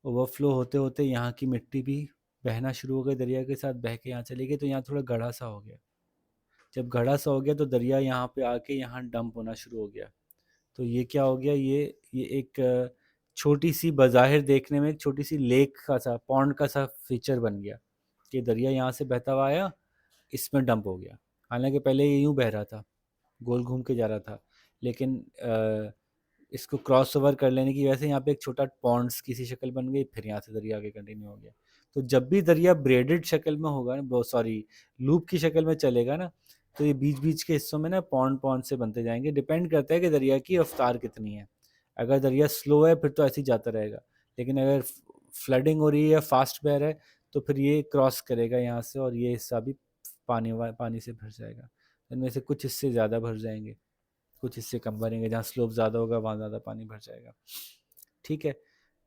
ओवरफ्लो होते होते यहाँ की मिट्टी भी बहना शुरू हो गई, दरिया के साथ बह के यहाँ चली गई, तो यहाँ थोड़ा गढ़ा सा हो गया। जब गढ़ा सा हो गया तो दरिया यहाँ पे आके यहाँ डंप होना शुरू हो गया। तो ये क्या हो गया, ये एक छोटी सी, बज़ाहिर देखने में एक छोटी सी लेक का सा, पॉन्ड का सा फीचर बन गया। कि दरिया यहाँ से बहता हुआ आया, इसमें डंप हो गया। हालांकि पहले ये यूं बह रहा था, गोल घूम के जा रहा था, लेकिन इसको क्रॉस ओवर कर लेने की वजह से यहाँ पे एक छोटा पॉन्ड्स की सी शक्ल बन गई, फिर यहाँ से दरिया आगे कंटिन्यू हो गया। तो जब भी दरिया ब्रेडेड शक्ल में होगा ना, सॉरी लूप की शक्ल में चलेगा ना, तो ये बीच बीच के हिस्सों में ना पॉन्ड पॉन्ड से बनते जाएंगे। डिपेंड करता है कि दरिया की रफ्तार कितनी है। अगर दरिया स्लो है फिर तो ऐसे ही जाता रहेगा, लेकिन अगर फ्लडिंग हो रही है या फास्ट बह रहा है तो फिर ये क्रॉस करेगा यहाँ से, और ये हिस्सा भी पानी से भर जाएगा। इनमें से कुछ हिस्से ज़्यादा भर जाएंगे, कुछ हिस्से कम भरेंगे, जहाँ स्लोप ज़्यादा होगा वहाँ ज़्यादा पानी भर जाएगा। ठीक है,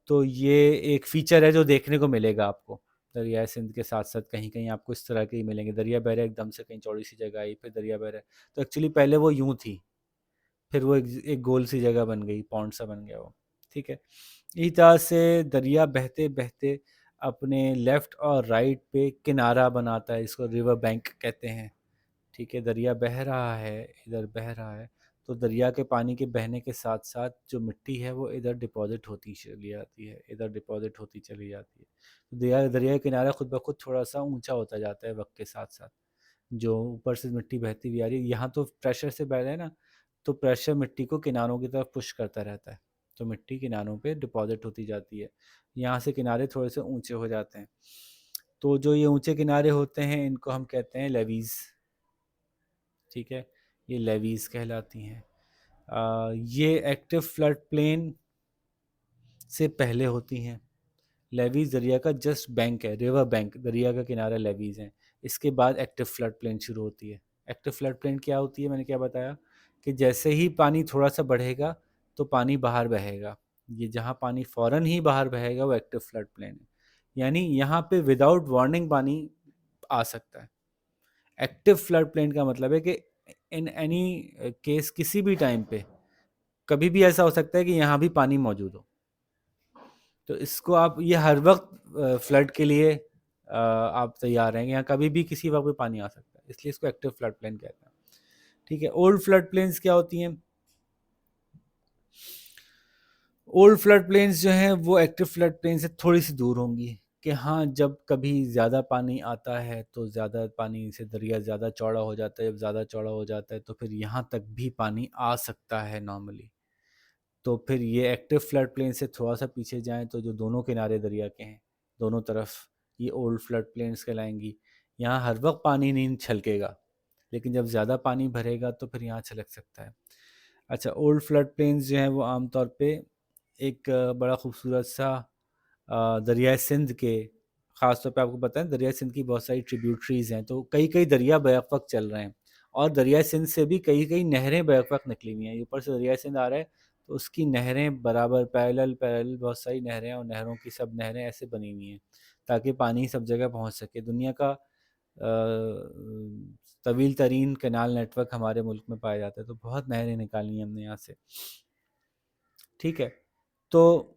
तो ये एक फीचर है जो देखने को मिलेगा आपको। दरिया सिंध के साथ साथ कहीं कहीं आपको इस तरह के ही मिलेंगे, दरिया बहरा एकदम से कहीं चौड़ी सी जगह आई, फिर दरिया बहरा। तो एक्चुअली पहले वो यूं थी, फिर वो एक गोल सी जगह बन गई, पॉन्ड सा बन गया वो। ठीक है, इसी तरह से दरिया बहते बहते अपने लेफ्ट और राइट पे किनारा बनाता है, इसको रिवर बैंक कहते हैं। ठीक है, दरिया बह रहा है, इधर बह रहा है, तो दरिया के पानी के बहने के साथ साथ जो मिट्टी है वो इधर डिपॉजिट होती चली जाती है, इधर डिपॉजिट होती चली जाती है। तो दरिया दरिया का किनारा खुद ब खुद थोड़ा सा ऊंचा होता जाता है वक्त के साथ साथ, जो ऊपर से मिट्टी बहती हुई आ रही है। यहाँ तो प्रेशर से बह रहा है ना, तो प्रेशर मिट्टी को किनारों की तरफ पुश करता रहता है, तो मिट्टी किनारों पे डिपॉजिट होती जाती है। यहाँ से किनारे थोड़े से ऊंचे हो जाते हैं, तो जो ये ऊंचे किनारे होते हैं इनको हम कहते हैं लेवीज़। ठीक है, ये लेवीज़ कहलाती हैं। ये एक्टिव फ्लड प्लेन से पहले होती हैं। लेवीज़ दरिया का जस्ट बैंक है, रिवर बैंक, दरिया का किनारा लेवीज़ है। इसके बाद एक्टिव फ्लड प्लेन शुरू होती है। एक्टिव फ्लड प्लेन क्या होती है, मैंने क्या बताया कि जैसे ही पानी थोड़ा सा बढ़ेगा तो पानी बाहर बहेगा। ये जहाँ पानी फ़ौरन ही बाहर बहेगा वो एक्टिव फ्लड प्लेन है, यानी यहाँ पे विदाउट वार्निंग पानी आ सकता है। एक्टिव फ्लड प्लेन का मतलब है कि इन एनी केस, किसी भी टाइम पे कभी भी ऐसा हो सकता है कि यहाँ भी पानी मौजूद हो। तो इसको आप, ये हर वक्त फ्लड के लिए आप तैयार रहेंगे, यहाँ कभी भी किसी वक्त भी पानी आ सकता है, इसलिए इसको एक्टिव फ्लड प्लेन कहते हैं। ठीक है, ओल्ड फ्लड प्लेन्स क्या होती हैं? ओल्ड फ्लड प्लेन्स जो हैं वो एक्टिव फ्लड प्लेन से थोड़ी सी दूर होंगी, कि हाँ जब कभी ज़्यादा पानी आता है तो ज़्यादा पानी से दरिया ज़्यादा चौड़ा हो जाता है, जब ज़्यादा चौड़ा हो जाता है तो फिर यहाँ तक भी पानी आ सकता है नॉर्मली। तो फिर ये एक्टिव फ्लड प्लेन से थोड़ा सा पीछे जाएं तो जो दोनों किनारे दरिया के हैं, दोनों तरफ, ये ओल्ड फ्लड प्लेन्स कहलाएंगी। यहाँ हर वक्त पानी नहीं छलकेगा, लेकिन जब ज़्यादा पानी भरेगा तो फिर यहाँ छलक सकता है। अच्छा, ओल्ड फ्लड प्लेन्स जो हैं वो आमतौर पे एक बड़ा खूबसूरत सा दरियाए सिंध के, ख़ास तौर पे आपको पता है दरियाए सिंध की बहुत सारी ट्रिब्यूटरीज़ हैं, तो कई कई दरिया बैक वक्त चल रहे हैं, और दरियाए सिंध से भी कई कई नहरें बैक वक्त निकली हुई हैं। ऊपर से दरियाए सिंध आ रहा है तो उसकी नहरें बराबर पैरेलल पैरेलल बहुत सारी नहरें, और नहरों की सब नहरें ऐसे बनी हुई हैं ताकि पानी सब जगह पहुंच सके। दुनिया का तवील तरीन कैनाल नेटवर्क हमारे मुल्क में पाया जाता है, तो बहुत नहरें निकाली हैं हमने यहाँ से। ठीक है, तो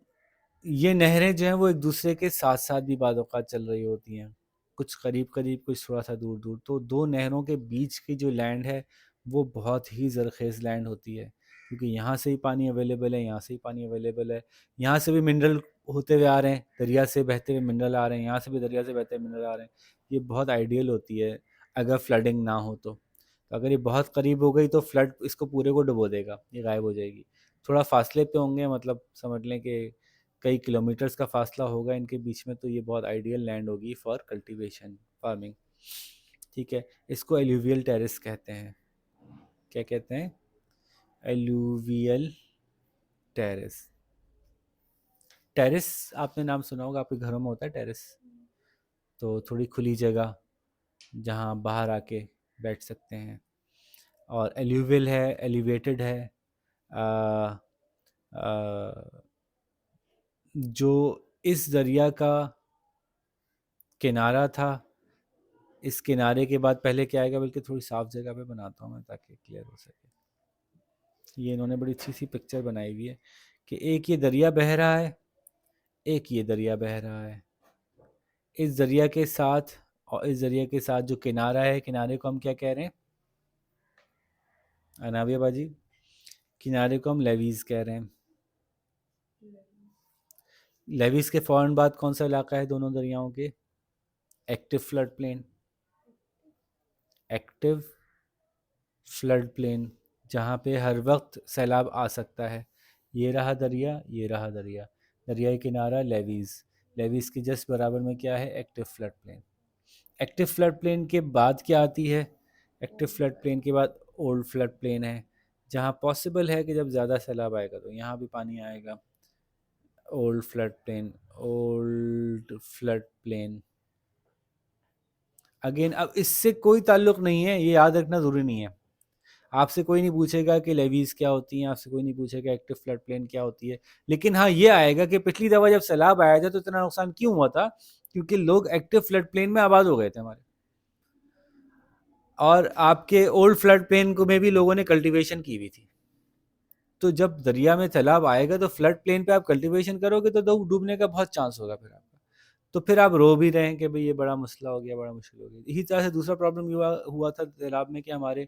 ये नहरें जो हैं वो एक दूसरे के साथ साथ भी बाद औक़ात चल रही होती हैं, कुछ करीब करीब, कुछ थोड़ा सा दूर दूर। तो दो नहरों के बीच की जो लैंड है वो बहुत ही ज़रख़ेज़ लैंड होती है, क्योंकि यहाँ से ही पानी अवेलेबल है, यहाँ से ही पानी अवेलेबल है, यहाँ से भी मिनरल होते हुए आ रहे हैं, दरिया से बहते हुए मिनरल आ रहे हैं, यहाँ से भी दरिया से बहते हुए मिनरल आ रहे हैं। ये बहुत आइडियल होती है अगर फ्लडिंग ना हो तो अगर ये बहुत करीब हो गई तो फ्लड इसको पूरे को डुबो देगा, ये गायब हो जाएगी। थोड़ा फासले पे होंगे, मतलब समझ लें कि कई किलोमीटर्स का फासला होगा इनके बीच में, तो ये बहुत आइडियल लैंड होगी फॉर कल्टीवेशन, फार्मिंग। ठीक है, इसको एल्यूवियल टेरेस कहते हैं। क्या कहते हैं? Alluvial terrace. टेरेस आपने नाम सुना होगा, आपके घरों में होता है टेरेस, तो थोड़ी खुली जगह जहाँ बाहर आके बैठ सकते हैं। और एल्यूवियल है, एलिवेटेड है। आ, आ, जो इस दरिया का किनारा था, इस किनारे के बाद पहले क्या आएगा, बल्कि थोड़ी साफ जगह पे बनाता हूँ मैं ताकि क्लियर हो सके। ये इन्होंने बड़ी अच्छी सी पिक्चर बनाई हुई है कि एक ये दरिया बह रहा है, एक ये दरिया बह रहा है। इस दरिया के साथ और इस दरिया के साथ जो किनारा है, किनारे को हम क्या कह रहे हैं अनाविया बाजी? किनारे को हम लेवीज कह रहे हैं। लेवीज के फ़ौरन बाद कौन सा इलाका है दोनों दरियाओं के? Active flood plain, active flood plain जहाँ पे हर वक्त सैलाब आ सकता है। ये रहा दरिया, ये रहा दरिया, दरियाई किनारा लेवीज़, लेवीज़ के जस्ट बराबर में क्या है, active flood plain. Active flood plain के बाद क्या आती है, एक्टिव फ्लड प्लेन के बाद ओल्ड फ्लड प्लेन है, जहाँ पॉसिबल है कि जब ज़्यादा सैलाब आएगा तो यहाँ भी पानी आएगा। Old flood plain, old flood plain again, अब इससे कोई ताल्लुक नहीं है, ये याद रखना ज़रूरी नहीं है। आपसे कोई नहीं पूछेगा कि लेवीज़ क्या होती हैं, आपसे कोई नहीं पूछेगा एक्टिव फ्लड प्लेन क्या होती है, लेकिन हाँ ये आएगा कि पिछली दफ़ा जब सैलाब आया था तो इतना नुकसान क्यों हुआ था, क्योंकि लोग एक्टिव फ्लड प्लेन में आबाद हो गए थे हमारे, और आपके ओल्ड फ्लड प्लेन को में भी लोगों ने कल्टीवेशन की हुई थी। तो जब दरिया में सैलाब आएगा तो फ्लड प्लेन पे आप कल्टीवेशन करोगे तो डूबने का बहुत चांस होगा फिर आपका। तो फिर आप रो भी रहे हैं कि भाई ये बड़ा मसला हो गया, बड़ा मुश्किल हो गया। इसी तरह से दूसरा प्रॉब्लम हुआ था सैलाब में कि हमारे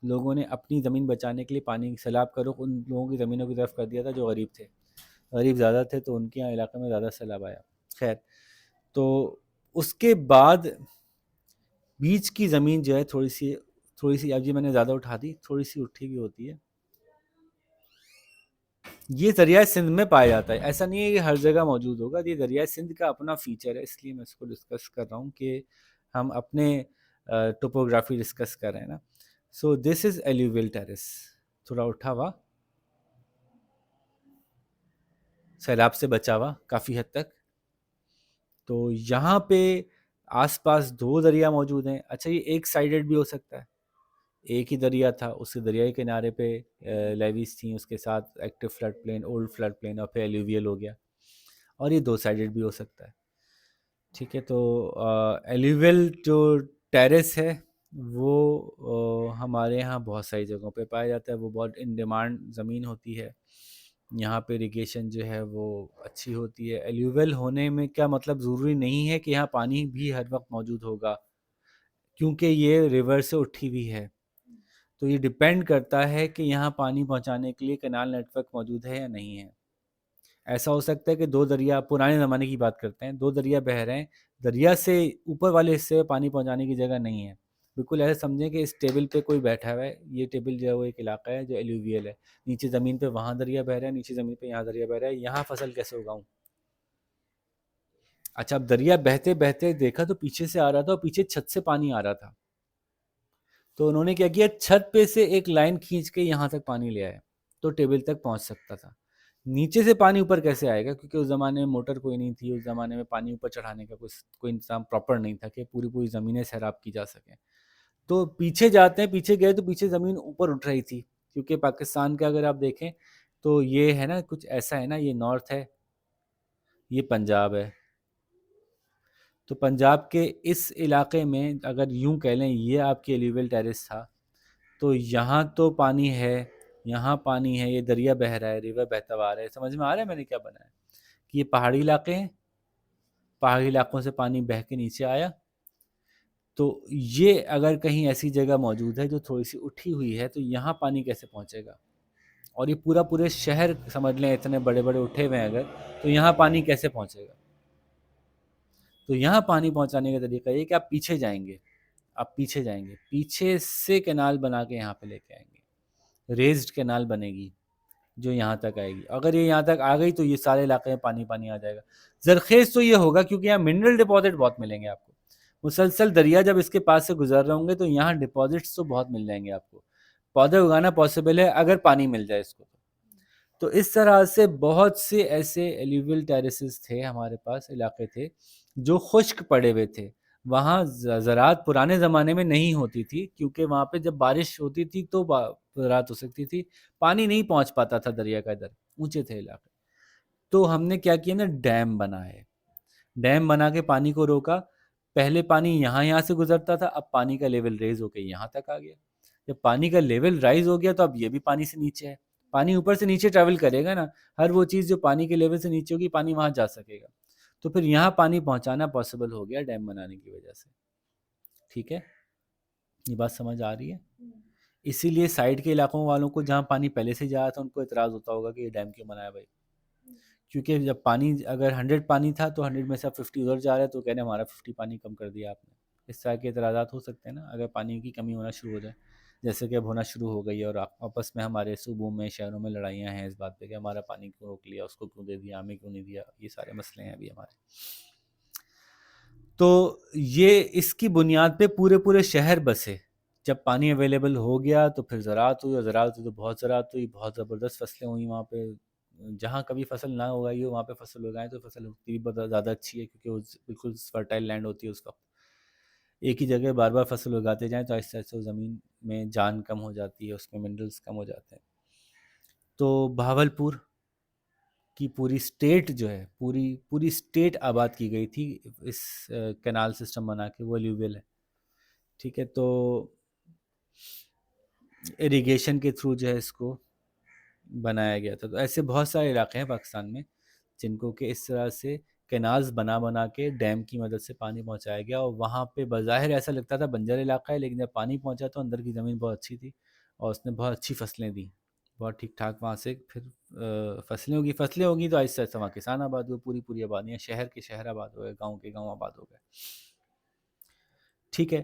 लोगों ने अपनी ज़मीन बचाने के लिए पानी सैलाब का रुख उन लोगों की ज़मीनों की तरफ कर दिया था जो गरीब थे, गरीब ज़्यादा थे तो उनके यहाँ इलाके में ज़्यादा सैलाब आया। खैर, तो उसके बाद बीच की ज़मीन जो है थोड़ी सी अब जी मैंने ज़्यादा उठा दी, थोड़ी सी उठी भी होती है। ये दरियाए सिंध में पाया जाता है, ऐसा नहीं है कि हर जगह मौजूद होगा, ये दरियाए सिंध का अपना फीचर है, इसलिए मैं इसको डिस्कस कर रहा हूँ कि हम अपने टोपोग्राफी डिस्कस कर रहे हैं ना। So this is alluvial terrace, थोड़ा उठा हुआ, सैलाब से बचा हुआ काफ़ी हद तक। तो यहाँ पे आसपास दो दरिया मौजूद हैं। अच्छा, ये एक साइडेड भी हो सकता है, एक ही दरिया था, उसके दरियाई किनारे पे लेवीज थी, उसके साथ active flood plain, old flood plain और फिर एल्यूवियल हो गया, और ये दो साइडेड भी हो सकता है। ठीक है, तो एल्यूवियल जो टेरेस है वो हमारे यहाँ बहुत सारी जगहों पे पाया जाता है, वो बहुत इन डिमांड ज़मीन होती है, यहाँ पे इरिगेशन जो है वो अच्छी होती है। एल्यूवियल होने में क्या मतलब, ज़रूरी नहीं है कि यहाँ पानी भी हर वक्त मौजूद होगा, क्योंकि ये रिवर से उठी हुई है, तो ये डिपेंड करता है कि यहाँ पानी पहुँचाने के लिए कैनाल नेटवर्क मौजूद है या नहीं है। ऐसा हो सकता है कि दो दरिया, पुराने ज़माने की बात करते हैं, दो दरिया बह रहे हैं, दरिया से ऊपर वाले हिस्से में पानी पहुँचाने की जगह नहीं है। बिल्कुल ऐसे समझें कि इस टेबल पे कोई बैठा हुआ है, ये टेबल जो है वो एक इलाका है जो एलुवियल है, नीचे ज़मीन पे वहाँ दरिया बह रहा है, नीचे ज़मीन पे यहाँ दरिया बह रहा है, यहाँ फसल कैसे उगाऊँ? अच्छा, अब दरिया बहते बहते देखा तो पीछे से आ रहा था और पीछे छत से पानी आ रहा था, तो उन्होंने क्या किया, छत पे से एक लाइन खींच के यहाँ तक पानी ले आए, तो टेबल तक पहुँच सकता था। नीचे से पानी ऊपर कैसे आएगा, क्योंकि उस ज़माने में मोटर कोई नहीं थी, उस ज़माने में पानी ऊपर चढ़ाने का कोई इंतज़ाम प्रॉपर नहीं था कि पूरी पूरी ज़मीनें सैराब की जा सकें। तो पीछे जाते हैं, पीछे गए तो पीछे ज़मीन ऊपर उठ रही थी, क्योंकि पाकिस्तान का अगर आप देखें तो ये है ना, कुछ ऐसा है ना, ये नॉर्थ है, ये पंजाब है, तो पंजाब के इस इलाके में अगर यूं कह लें ये आपकी एल्यूवियल टेरेस था, तो यहाँ तो पानी है, यहाँ पानी है, ये दरिया बह रहा है, रिवर बहता हुआ आ रहा है। समझ में आ रहा है मैंने क्या बनाया, कि ये पहाड़ी इलाके हैं, पहाड़ी इलाकों से पानी बह के नीचे आया, तो ये अगर कहीं ऐसी जगह मौजूद है जो थोड़ी सी उठी हुई है तो यहाँ पानी कैसे पहुँचेगा, और ये पूरे शहर समझ लें इतने बड़े बड़े उठे हुए हैं अगर, तो यहाँ पानी कैसे पहुँचेगा? तो यहाँ पानी पहुँचाने का तरीका ये कि आप पीछे जाएंगे, आप पीछे जाएंगे, पीछे से कैनाल बना के यहाँ पे लेके आएंगे, रेज्ड कैनाल बनेगी जो यहाँ तक आएगी। अगर ये यहाँ तक आ गई तो ये सारे इलाके में पानी पानी आ जाएगा। जरखेज तो ये होगा क्योंकि यहाँ मिनरल डिपॉजिट बहुत मिलेंगे आपको, मुसलसल दरिया जब इसके पास से गुजर रहे होंगे तो यहाँ डिपॉजिट्स तो बहुत मिल जाएंगे आपको, पौधे उगाना पॉसिबल है अगर पानी मिल जाए इसको। तो इस तरह से बहुत से ऐसे एल्यूवियल टेरेसेस थे हमारे पास, इलाके थे जो खुश्क पड़े हुए थे। वहाँ ज़राअत पुराने ज़माने में नहीं होती थी, क्योंकि वहाँ पे जब बारिश होती थी तो ज़राअत हो सकती थी, पानी नहीं पहुँच पाता था दरिया का इधर, ऊंचे थे इलाके। तो हमने क्या किया ना, डैम बनाए, डैम बना के पानी को रोका। पहले पानी यहाँ यहाँ से गुजरता था, अब पानी का लेवल रेज होकर यहाँ तक आ गया। जब पानी का लेवल राइज हो गया तो अब ये भी पानी से नीचे है, पानी ऊपर से नीचे ट्रैवल करेगा ना, हर वो चीज़ जो पानी के लेवल से नीचे होगी पानी वहाँ जा सकेगा, तो फिर यहाँ पानी पहुँचाना पॉसिबल हो गया डैम बनाने की वजह से। ठीक है, ये बात समझ आ रही है? इसीलिए साइड के इलाकों वालों को जहाँ पानी पहले से जा रहा था उनको इतराज़ होता होगा कि ये डैम क्यों बनाया भाई, क्योंकि जब पानी अगर 100 पानी था तो 100 में से अब 50 उधर जा रहा है, तो कहने हमारा 50 पानी कम कर दिया आपने। इस तरह के एतराज़ात हो सकते हैं ना, अगर पानी की कमी होना शुरू हो जाए, जैसे कि अब होना शुरू हो गई है। और आपस में हमारे सूबों में, शहरों में लड़ाइयाँ हैं इस बात पे कि हमारा पानी क्यों रोक लिया, उसको क्यों दे दिया, हमें क्यों नहीं दिया। ये सारे मसले हैं अभी हमारे। तो ये इसकी बुनियाद पे पूरे पूरे शहर बसे। जब पानी अवेलेबल हो गया तो फिर ज़राअत हुई, और ज़राअत हुई तो बहुत ज़राअत हुई, बहुत ज़बरदस्त फसलें हुई वहाँ पे। जहाँ कभी फसल ना उगाई हो वहाँ पे फसल उगाएं तो फसल उगती भी बहुत ज़्यादा अच्छी है, क्योंकि वो बिल्कुल फर्टाइल लैंड होती है उस वक्त। एक ही जगह बार बार फसल उगाते जाएं तो आहिस्ता आहिस्ता उस ज़मीन में जान कम हो जाती है, उसमें मिनरल्स कम हो जाते हैं। तो भावलपुर की पूरी स्टेट जो है, पूरी पूरी स्टेट आबाद की गई थी इस कैनाल सिस्टम बना के, वो एल्यूवियल है। ठीक है, तो इरिगेशन के थ्रू जो है इसको बनाया गया था। तो ऐसे बहुत सारे इलाके हैं पाकिस्तान में जिनको कि इस तरह से कैनाल्स बना बना के डैम की मदद से पानी पहुंचाया गया। और वहाँ पे बज़ाहिर ऐसा लगता था बंजर इलाका है, लेकिन जब पानी पहुंचा तो अंदर की ज़मीन बहुत अच्छी थी और उसने बहुत अच्छी फसलें दी, बहुत ठीक ठाक। वहाँ से फिर फसलें होगी तो आहिस्ता आहिस्ता वहाँ किसान आबाद हुए, पूरी पूरी आबादियाँ, शहर के शहर आबाद हो गए, गाँव के गाँव आबाद हो गए। ठीक है,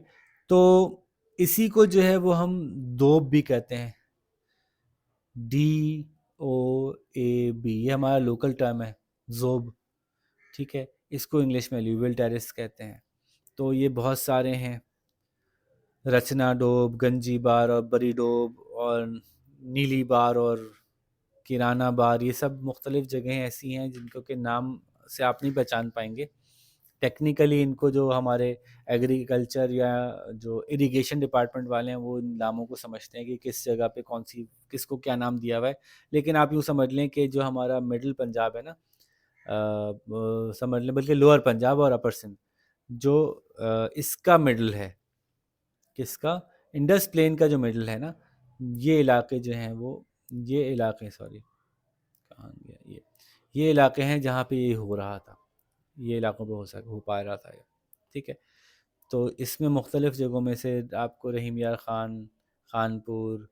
तो इसी को जो है वो हम दोब भी कहते हैं, DOAB, ये हमारा लोकल टर्म है, जोब। ठीक है, इसको इंग्लिश में ल्यूवियल टेरेस कहते हैं। तो ये बहुत सारे हैं, रचना डोब, गंजी बार और बड़ी डोब और नीली बार और किराना बार, ये सब मुख्तलिफ जगहें ऐसी हैं जिनको के नाम से आप नहीं पहचान पाएंगे। टेक्निकली इनको जो हमारे एग्रीकल्चर या जो इरिगेशन डिपार्टमेंट वाले हैं वो इन नामों को समझते हैं कि किस जगह पे कौन सी, किसको क्या नाम दिया हुआ है। लेकिन आप यूँ समझ लें कि जो हमारा मिडिल पंजाब है ना, समझ लें बल्कि लोअर पंजाब और अपर सिंध, जो इसका मिडल है, किसका, इंडस प्लेन का जो मिडल है ना, ये इलाके जो हैं वो, ये इलाके, सॉरी कहाँ गया ये इलाके हैं जहाँ पे ये हो रहा था, ये इलाकों पे हो पा रहा था ये। ठीक है, तो इसमें मुख्तलिफ़ जगहों में से आपको रहीम यार ख़ान, खानपुर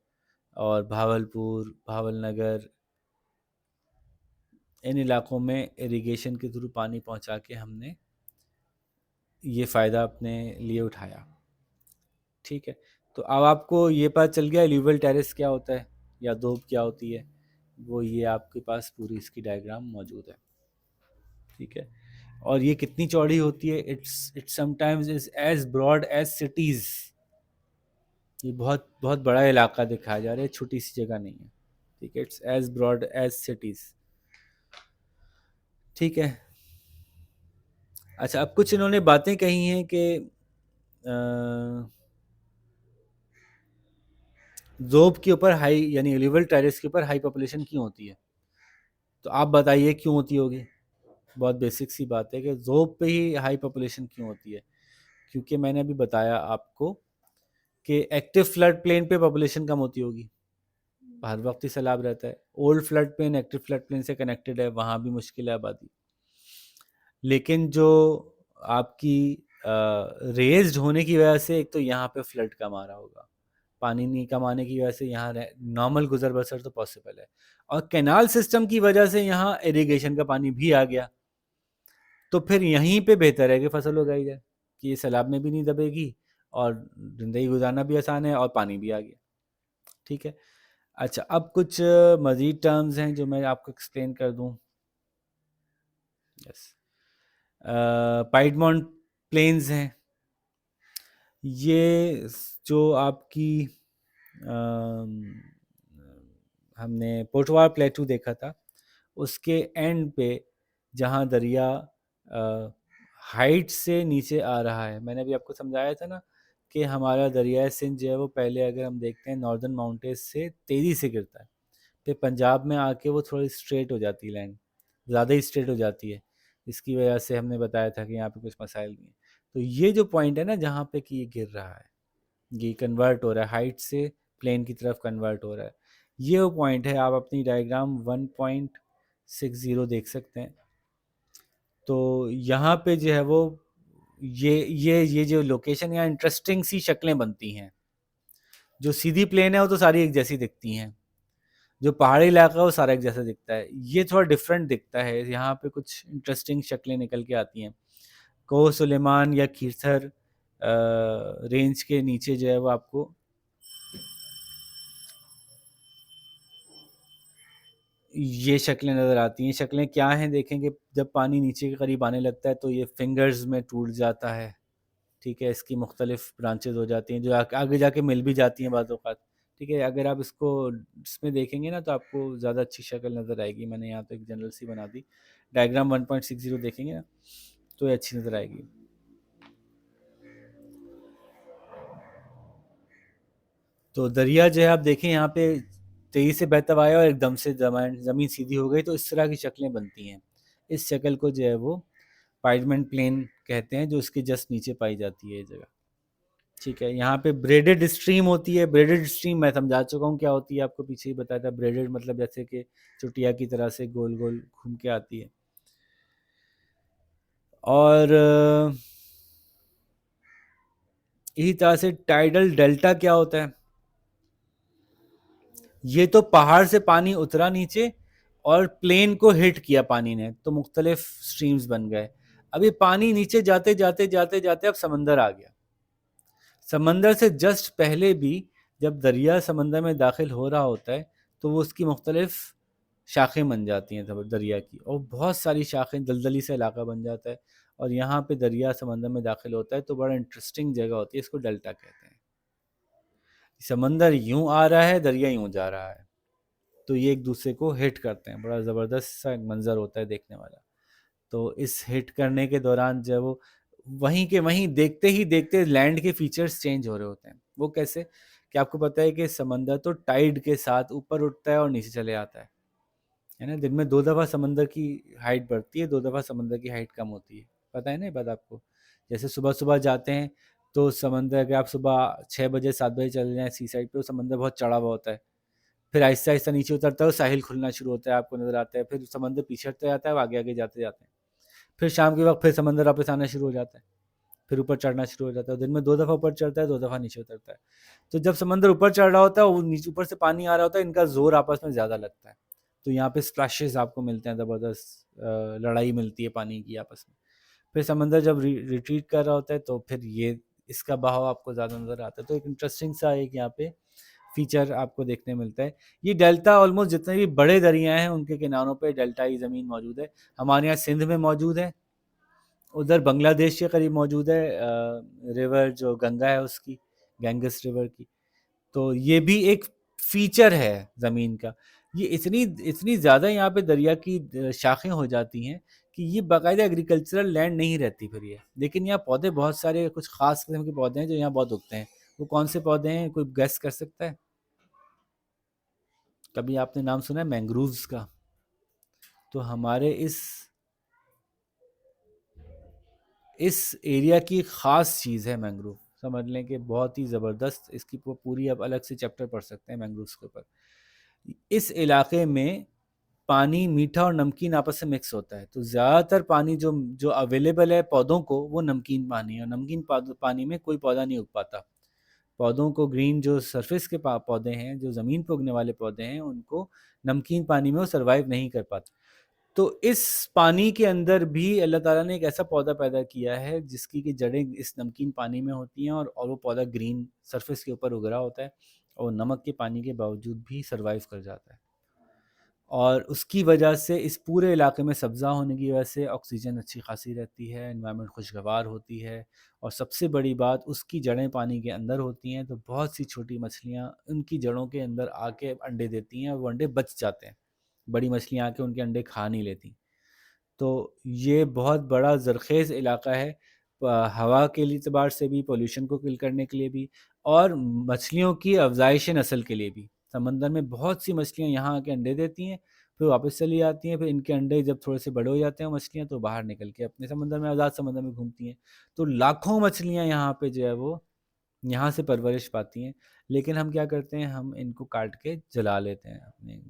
और भावलपुर, भावलनगर, इन इलाकों में इरिगेशन के थ्रू पानी पहुंचा के हमने ये फ़ायदा अपने लिए उठाया। ठीक है, तो अब आपको ये पता चल गया एल्यूवियल टेरेस क्या होता है या दोब क्या होती है, वो ये आपके पास पूरी इसकी डायग्राम मौजूद है। ठीक है, और ये कितनी चौड़ी होती है, it's sometimes is as broad as cities. ये बहुत बहुत बड़ा इलाका दिखाया जा रहा है, छोटी सी जगह नहीं है। ठीक है, it's as broad as cities. ठीक है, अच्छा, अब कुछ इन्होंने बातें कही हैं कि जोब के ऊपर हाई, यानी एल्यूवियल टेरेस के ऊपर हाई पॉपुलेशन क्यों होती है। तो आप बताइए क्यों होती होगी। बहुत बेसिक सी बात है कि जोब पे ही हाई पॉपुलेशन क्यों होती है। क्योंकि मैंने अभी बताया आपको कि एक्टिव फ्लड प्लेन पे पॉपुलेशन कम होती होगी, हर वक्त ही सैलाब रहता है। Old flood plain active flood plain से कनेक्टेड है, वहाँ भी मुश्किल है आबादी। लेकिन जो आपकी रेज्ड होने की वजह से, एक तो यहाँ पे फ्लड कम आ रहा होगा, पानी नहीं कम आने की वजह से यहाँ नॉर्मल गुजर बसर तो पॉसिबल है, और कैनाल सिस्टम की वजह से यहाँ इरिगेशन का पानी भी आ गया। तो फिर यहीं पे बेहतर है कि फसल उगाई जाए, कि ये सैलाब में भी नहीं दबेगी और ज़िंदगी गुजारना भी आसान है और पानी भी आ गया। ठीक है, अच्छा, अब कुछ मज़ीद टर्म्स हैं जो मैं आपको एक्सप्लेन कर दूं। यस, पाइडमोंट प्लेन्स हैं, ये जो आपकी हमने पोटवार प्लेटू देखा था, उसके एंड पे जहाँ दरिया हाइट से नीचे आ रहा है, मैंने अभी आपको समझाया था ना कि हमारा दरिया सिंध जो है वो पहले अगर हम देखते हैं नॉर्दर्न माउंटेन से तेज़ी से गिरता है, फिर पंजाब में आके वो थोड़ी स्ट्रेट हो जाती है, लैंड ज़्यादा ही स्ट्रेट हो जाती है। इसकी वजह से हमने बताया था कि यहाँ पे कुछ मसाइल नहीं है। तो ये जो पॉइंट है ना जहाँ पे कि ये गिर रहा है, ये कन्वर्ट हो रहा है, हाइट से प्लेन की तरफ कन्वर्ट हो रहा है, ये वो पॉइंट है। आप अपनी डायग्राम 1.60 देख सकते हैं। तो यहाँ पे जो है वो ये जो लोकेशन, यहाँ इंटरेस्टिंग सी शक्लें बनती हैं। जो सीधी प्लेन है वो तो सारी एक जैसी दिखती हैं, जो पहाड़ी इलाका है वो सारा एक जैसा दिखता है, ये थोड़ा डिफरेंट दिखता है। यहाँ पे कुछ इंटरेस्टिंग शक्लें निकल के आती हैं। कोह सुलेमान या खीरथर रेंज के नीचे जो है वो आपको ये शक्लें नज़र आती हैं। शक्लें क्या हैं देखेंगे, जब पानी नीचे के करीब आने लगता है तो ये फिंगर्स में टूट जाता है, ठीक है। इसकी मुख्तलिफ ब्रांचेज हो जाती हैं जो आगे जाके मिल भी जाती हैं बाज़ औक़ात, ठीक है। अगर आप इसको इसमें देखेंगे ना तो आपको ज़्यादा अच्छी शक्ल नज़र आएगी। मैंने यहाँ तो एक जनरल सी बना दी। डायग्राम 1.60 देखेंगे ना तो ये अच्छी नज़र आएगी। तो दरिया जो है आप देखें यहाँ पे तेजी से बहता हुआ आया और एकदम से ज़मीन सीधी हो गई, तो इस तरह की शक्लें बनती हैं। इस शक्ल को जो है वो पाइडमेंट प्लेन कहते हैं, जो इसके जस्ट नीचे पाई जाती है ये जगह, ठीक है। यहाँ पे ब्रेडेड स्ट्रीम होती है। ब्रेडेड स्ट्रीम मैं समझा चुका हूँ क्या होती है, आपको पीछे ही बताया था। ब्रेडेड मतलब जैसे कि चुटिया की तरह से गोल गोल घूम के आती है। और इसी तरह से टाइडल डेल्टा क्या होता है, ये तो पहाड़ से पानी उतरा नीचे और प्लेन को हिट किया पानी ने, तो मुख्तलिफ स्ट्रीम्स बन गए। अभी पानी नीचे जाते जाते जाते जाते अब समंदर आ गया। समंदर से जस्ट पहले भी जब दरिया समंदर में दाखिल हो रहा होता है तो वो उसकी मुख्तलिफ शाखें बन जाती हैं दरिया की, और बहुत सारी शाखें, दलदली से इलाका बन जाता है। और यहाँ पे दरिया समंदर में दाखिल होता है तो बड़ा इंटरेस्टिंग जगह होती है, इसको डेल्टा कहते हैं। समंदर यूं आ रहा है, दरिया यूं जा रहा है, तो ये एक दूसरे को हिट करते हैं। बड़ा ज़बरदस्त सा मंजर होता है देखने वाला। तो इस हिट करने के दौरान जब वो वहीं के वहीं देखते ही देखते लैंड के फीचर्स चेंज हो रहे होते हैं। वो कैसे कि आपको पता है कि समंदर तो टाइड के साथ ऊपर उठता है और नीचे चले आता है ना। दिन में 2 दफ़ा समंदर की हाइट बढ़ती है, 2 दफ़ा समंदर की हाइट कम होती है। पता है ना ये बात आपको? जैसे सुबह-सुबह जाते हैं तो समंदर, अगर आप सुबह 6 बजे 7 बजे चले जाएँ सी साइड पे, तो समंदर बहुत चढ़ा हुआ होता है। फिर आहिस्ता-आहिस्ता नीचे उतरता है और साहिल खुलना शुरू होता है, आपको नज़र आता है। फिर समंदर पीछे हटता जाता है, आगे-आगे जाते-जाते। फिर शाम के वक़्त फिर समंदर वापस आना शुरू हो जाता है। फिर ऊपर चढ़ना शुरू हो जाता है। दिन में 2 दफ़ा ऊपर चढ़ता है, 2 दफ़ा नीचे उतरता है। तो जब समंदर ऊपर चढ़ रहा होता है, वो नीचे ऊपर से पानी आ रहा होता है, इनका ज़ोर आपस में ज़्यादा लगता है। तो यहाँ पे स्प्लैशेज़ आपको मिलते हैं, ज़बरदस्त लड़ाई मिलती है पानी की आपस में। फिर समंदर जब रिट्रीट कर रहा होता है तो फिर ये इसका बहाव आपको ज़्यादा नज़र आता है। तो एक इंटरेस्टिंग सा एक यहाँ पे फीचर आपको देखने मिलता है। ये डेल्टा ऑलमोस्ट जितने भी बड़े दरिया हैं उनके किनारों पे डेल्टाई ज़मीन मौजूद है। हमारे यहाँ सिंध में मौजूद है, उधर बांग्लादेश के करीब मौजूद है, रिवर जो गंगा है उसकी, गैंगस रिवर की। तो ये भी एक फीचर है ज़मीन का। ये इतनी इतनी ज़्यादा यहाँ पे दरिया की शाखें हो जाती हैं कि ये बाकायदा एग्रीकल्चरल लैंड नहीं रहती फिर ये। लेकिन यहाँ पौधे बहुत सारे, कुछ ख़ास किस्म के पौधे हैं जो यहाँ बहुत उगते हैं। वो कौन से पौधे हैं, कोई गेस कर सकता है? कभी आपने नाम सुना है मैंग्रोव्स का? तो हमारे इस एरिया की ख़ास चीज़ है मैंग्रोव। समझ लें कि बहुत ही ज़बरदस्त, इसकी पूरी आप अलग से चैप्टर पढ़ सकते हैं मैंग्रोव्स के ऊपर। इस इलाके में पानी मीठा और नमकीन आपस में मिक्स होता है, तो ज़्यादातर पानी जो जो अवेलेबल है पौधों को, वो नमकीन पानी है। और नमकीन पानी में कोई पौधा नहीं उग पाता। पौधों को ग्रीन जो सरफेस के पौधे हैं, जो ज़मीन पर उगने वाले पौधे हैं, उनको नमकीन पानी में वो सर्वाइव नहीं कर पाते। तो इस पानी के अंदर भी अल्लाह ताला ने एक ऐसा पौधा पैदा किया है जिसकी की जड़ें इस नमकीन पानी में होती हैं, और वो पौधा ग्रीन सरफेस के ऊपर उग रहा होता है और नमक के पानी के बावजूद भी सर्वाइव कर जाता है। और उसकी वजह से इस पूरे इलाके में सब्ज़ा होने की वजह से ऑक्सीजन अच्छी खासी रहती है, एनवायरनमेंट खुशगवार होती है। और सबसे बड़ी बात, उसकी जड़ें पानी के अंदर होती हैं, तो बहुत सी छोटी मछलियाँ उनकी जड़ों के अंदर आके अंडे देती हैं और वो अंडे बच जाते हैं। बड़ी मछलियाँ आके उनके अंडे खा नहीं लेती। तो ये बहुत बड़ा ज़रख़ेज़ इलाका है, हवा के एतबार से भी, पोल्यूशन को किल करने के लिए भी, और मछलियों की अफ़ज़ाइश नस्ल के लिए भी। समंदर में बहुत सी मछलियाँ यहाँ आके अंडे देती हैं, फिर वापस चली जाती हैं। फिर इनके अंडे जब थोड़े से बड़े हो जाते हैं मछलियाँ, तो बाहर निकल के अपने समंदर में, आज़ाद समंदर में घूमती हैं। तो लाखों मछलियाँ यहाँ पे जो है वो यहाँ से परवरिश पाती हैं। लेकिन हम क्या करते हैं, हम इनको काट के जला लेते हैं, अपने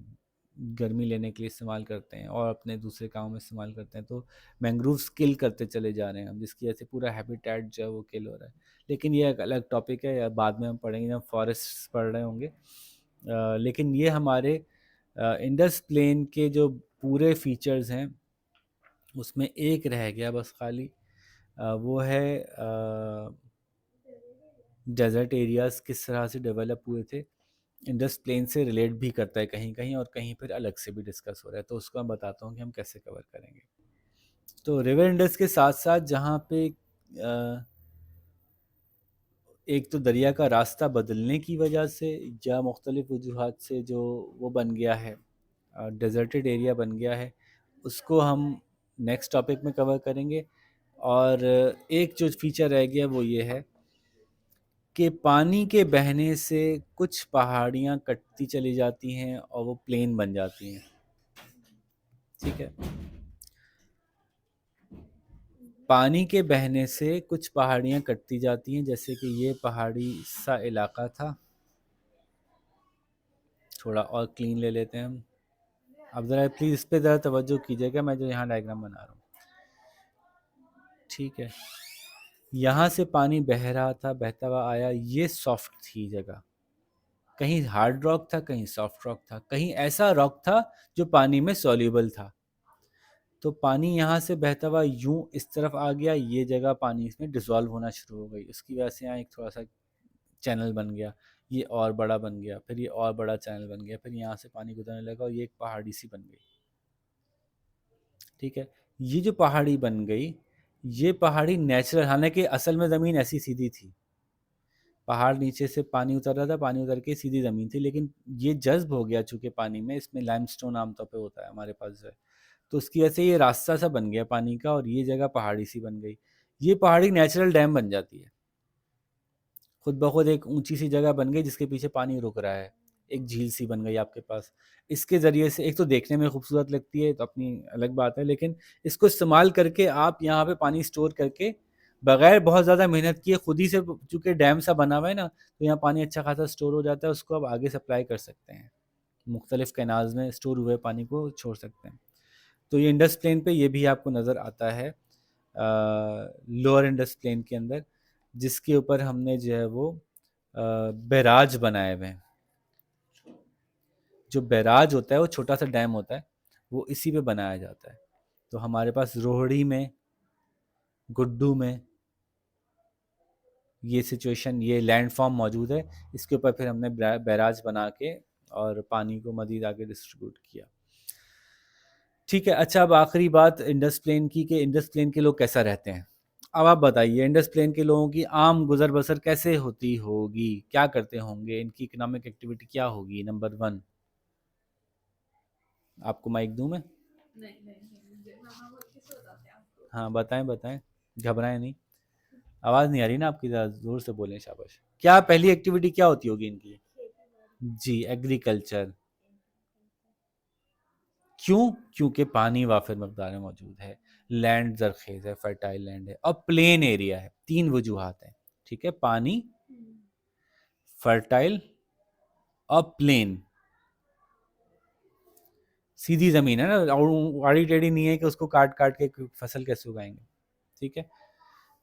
गर्मी लेने के लिए इस्तेमाल करते हैं और अपने दूसरे कामों में इस्तेमाल करते हैं। तो मैंग्रोव्स किल करते चले जा रहे हैं हम, जिसकी वजह से पूरा हैबिटेट जो है वो किल हो रहा है। लेकिन ये एक अलग टॉपिक है, या बाद में हम पढ़ेंगे जब फॉरेस्ट पढ़ रहे होंगे। लेकिन ये हमारे इंडस प्लेन के जो पूरे फीचर्स हैं उसमें एक रह गया बस खाली, वो है डेजर्ट एरियाज़ किस तरह से डेवलप हुए थे। इंडस प्लेन से रिलेट भी करता है कहीं कहीं, और कहीं फिर अलग से भी डिस्कस हो रहा है, तो उसको मैं बताता हूँ कि हम कैसे कवर करेंगे। तो रिवर इंडस के साथ साथ जहाँ पे एक तो दरिया का रास्ता बदलने की वजह से या मुख्तलिफ वजूहात से जो वो बन गया है, डेजर्टेड एरिया बन गया है, उसको हम नेक्स्ट टॉपिक में कवर करेंगे। और एक जो फीचर रह गया वो ये है कि पानी के बहने से कुछ पहाड़ियाँ कटती चली जाती हैं और वो प्लेन बन जाती हैं। ठीक है, पानी के बहने से कुछ पहाड़ियाँ कटती जाती हैं, जैसे कि ये पहाड़ी सा इलाका था। थोड़ा और क्लीन ले लेते हैं हम। अब ज़रा प्लीज़ इस पे ज़रा तवज्जो कीजिएगा, मैं जो यहाँ डायग्राम बना रहा हूँ। ठीक है, यहाँ से पानी बह रहा था, बहता हुआ आया, ये सॉफ्ट थी जगह, कहीं हार्ड रॉक था, कहीं सॉफ्ट रॉक था, कहीं ऐसा रॉक था जो पानी में सॉल्यूबल था। तो पानी यहाँ से बहता हुआ यूं इस तरफ आ गया, ये जगह पानी इसमें डिसॉल्व होना शुरू हो गई, उसकी वजह से यहाँ एक थोड़ा सा चैनल बन गया, ये और बड़ा बन गया, फिर ये और बड़ा चैनल बन गया, फिर यहाँ से पानी गुजरने लगा और ये एक पहाड़ी सी बन गई। ठीक है, ये जो पहाड़ी बन गई, ये पहाड़ी नेचुरल, हालांकि असल में ज़मीन ऐसी सीधी थी, पहाड़ नीचे से पानी उतर रहा था, पानी उतर के सीधी ज़मीन थी, लेकिन ये जज्ब हो गया चूँकि पानी में, इसमें लाइमस्टोन आमतौर पे होता है हमारे पास जो है, तो उसकी वजह से ये रास्ता सा बन गया पानी का और ये जगह पहाड़ी सी बन गई। ये पहाड़ी नेचुरल डैम बन जाती है, खुद ब खुद एक ऊंची सी जगह बन गई जिसके पीछे पानी रुक रहा है, एक झील सी बन गई आपके पास। इसके ज़रिए से एक तो देखने में खूबसूरत लगती है, तो अपनी अलग बात है, लेकिन इसको इस्तेमाल करके आप यहाँ पे पानी स्टोर करके बगैर बहुत ज़्यादा मेहनत किए खुद ही से, चूँकि डैम सा बना हुआ है ना, तो यहाँ पानी अच्छा खासा स्टोर हो जाता है, उसको आप आगे सप्लाई कर सकते हैं, मुख्तलिफ कैनाल्स में स्टोर हुए पानी को छोड़ सकते हैं। तो ये इंडस प्लेन पे ये भी आपको नज़र आता है, लोअर इंडस प्लेन के अंदर, जिसके ऊपर हमने जो है वो बैराज बनाए हुए हैं। जो बैराज होता है वो छोटा सा डैम होता है, वो इसी पे बनाया जाता है। तो हमारे पास रोहड़ी में, गुड्डू में ये सिचुएशन, ये लैंडफॉर्म मौजूद है, इसके ऊपर फिर हमने बैराज बना के और पानी को मज़ीद आगे डिस्ट्रीब्यूट किया। ठीक है, अच्छा अब आखिरी बात इंडस प्लेन की, कि इंडस प्लेन के लोग कैसा रहते हैं। अब आप बताइए इंडस प्लेन के लोगों की आम गुजर बसर कैसे होती होगी, क्या करते होंगे, इनकी इकोनॉमिक एक्टिविटी क्या होगी। नंबर वन, आपको माइक दूं मैं? हाँ बताएं बताएं, घबराएं नहीं, आवाज़ नहीं आ रही ना आपकी, ज़रा ज़ोर से बोलें, शाबाश। क्या पहली एक्टिविटी क्या होती होगी इनकी? जी, एग्रीकल्चर। क्यों? क्योंकि पानी वाफिर मकदार में मौजूद है, लैंड जरखेज है, फर्टाइल लैंड है और प्लेन एरिया है, तीन वजूहात हैं। ठीक है, पानी, फर्टाइल और प्लेन, सीधी ज़मीन है ना, और आड़ी टेढ़ी नहीं है कि उसको काट काट के फसल कैसे उगाएंगे। ठीक है,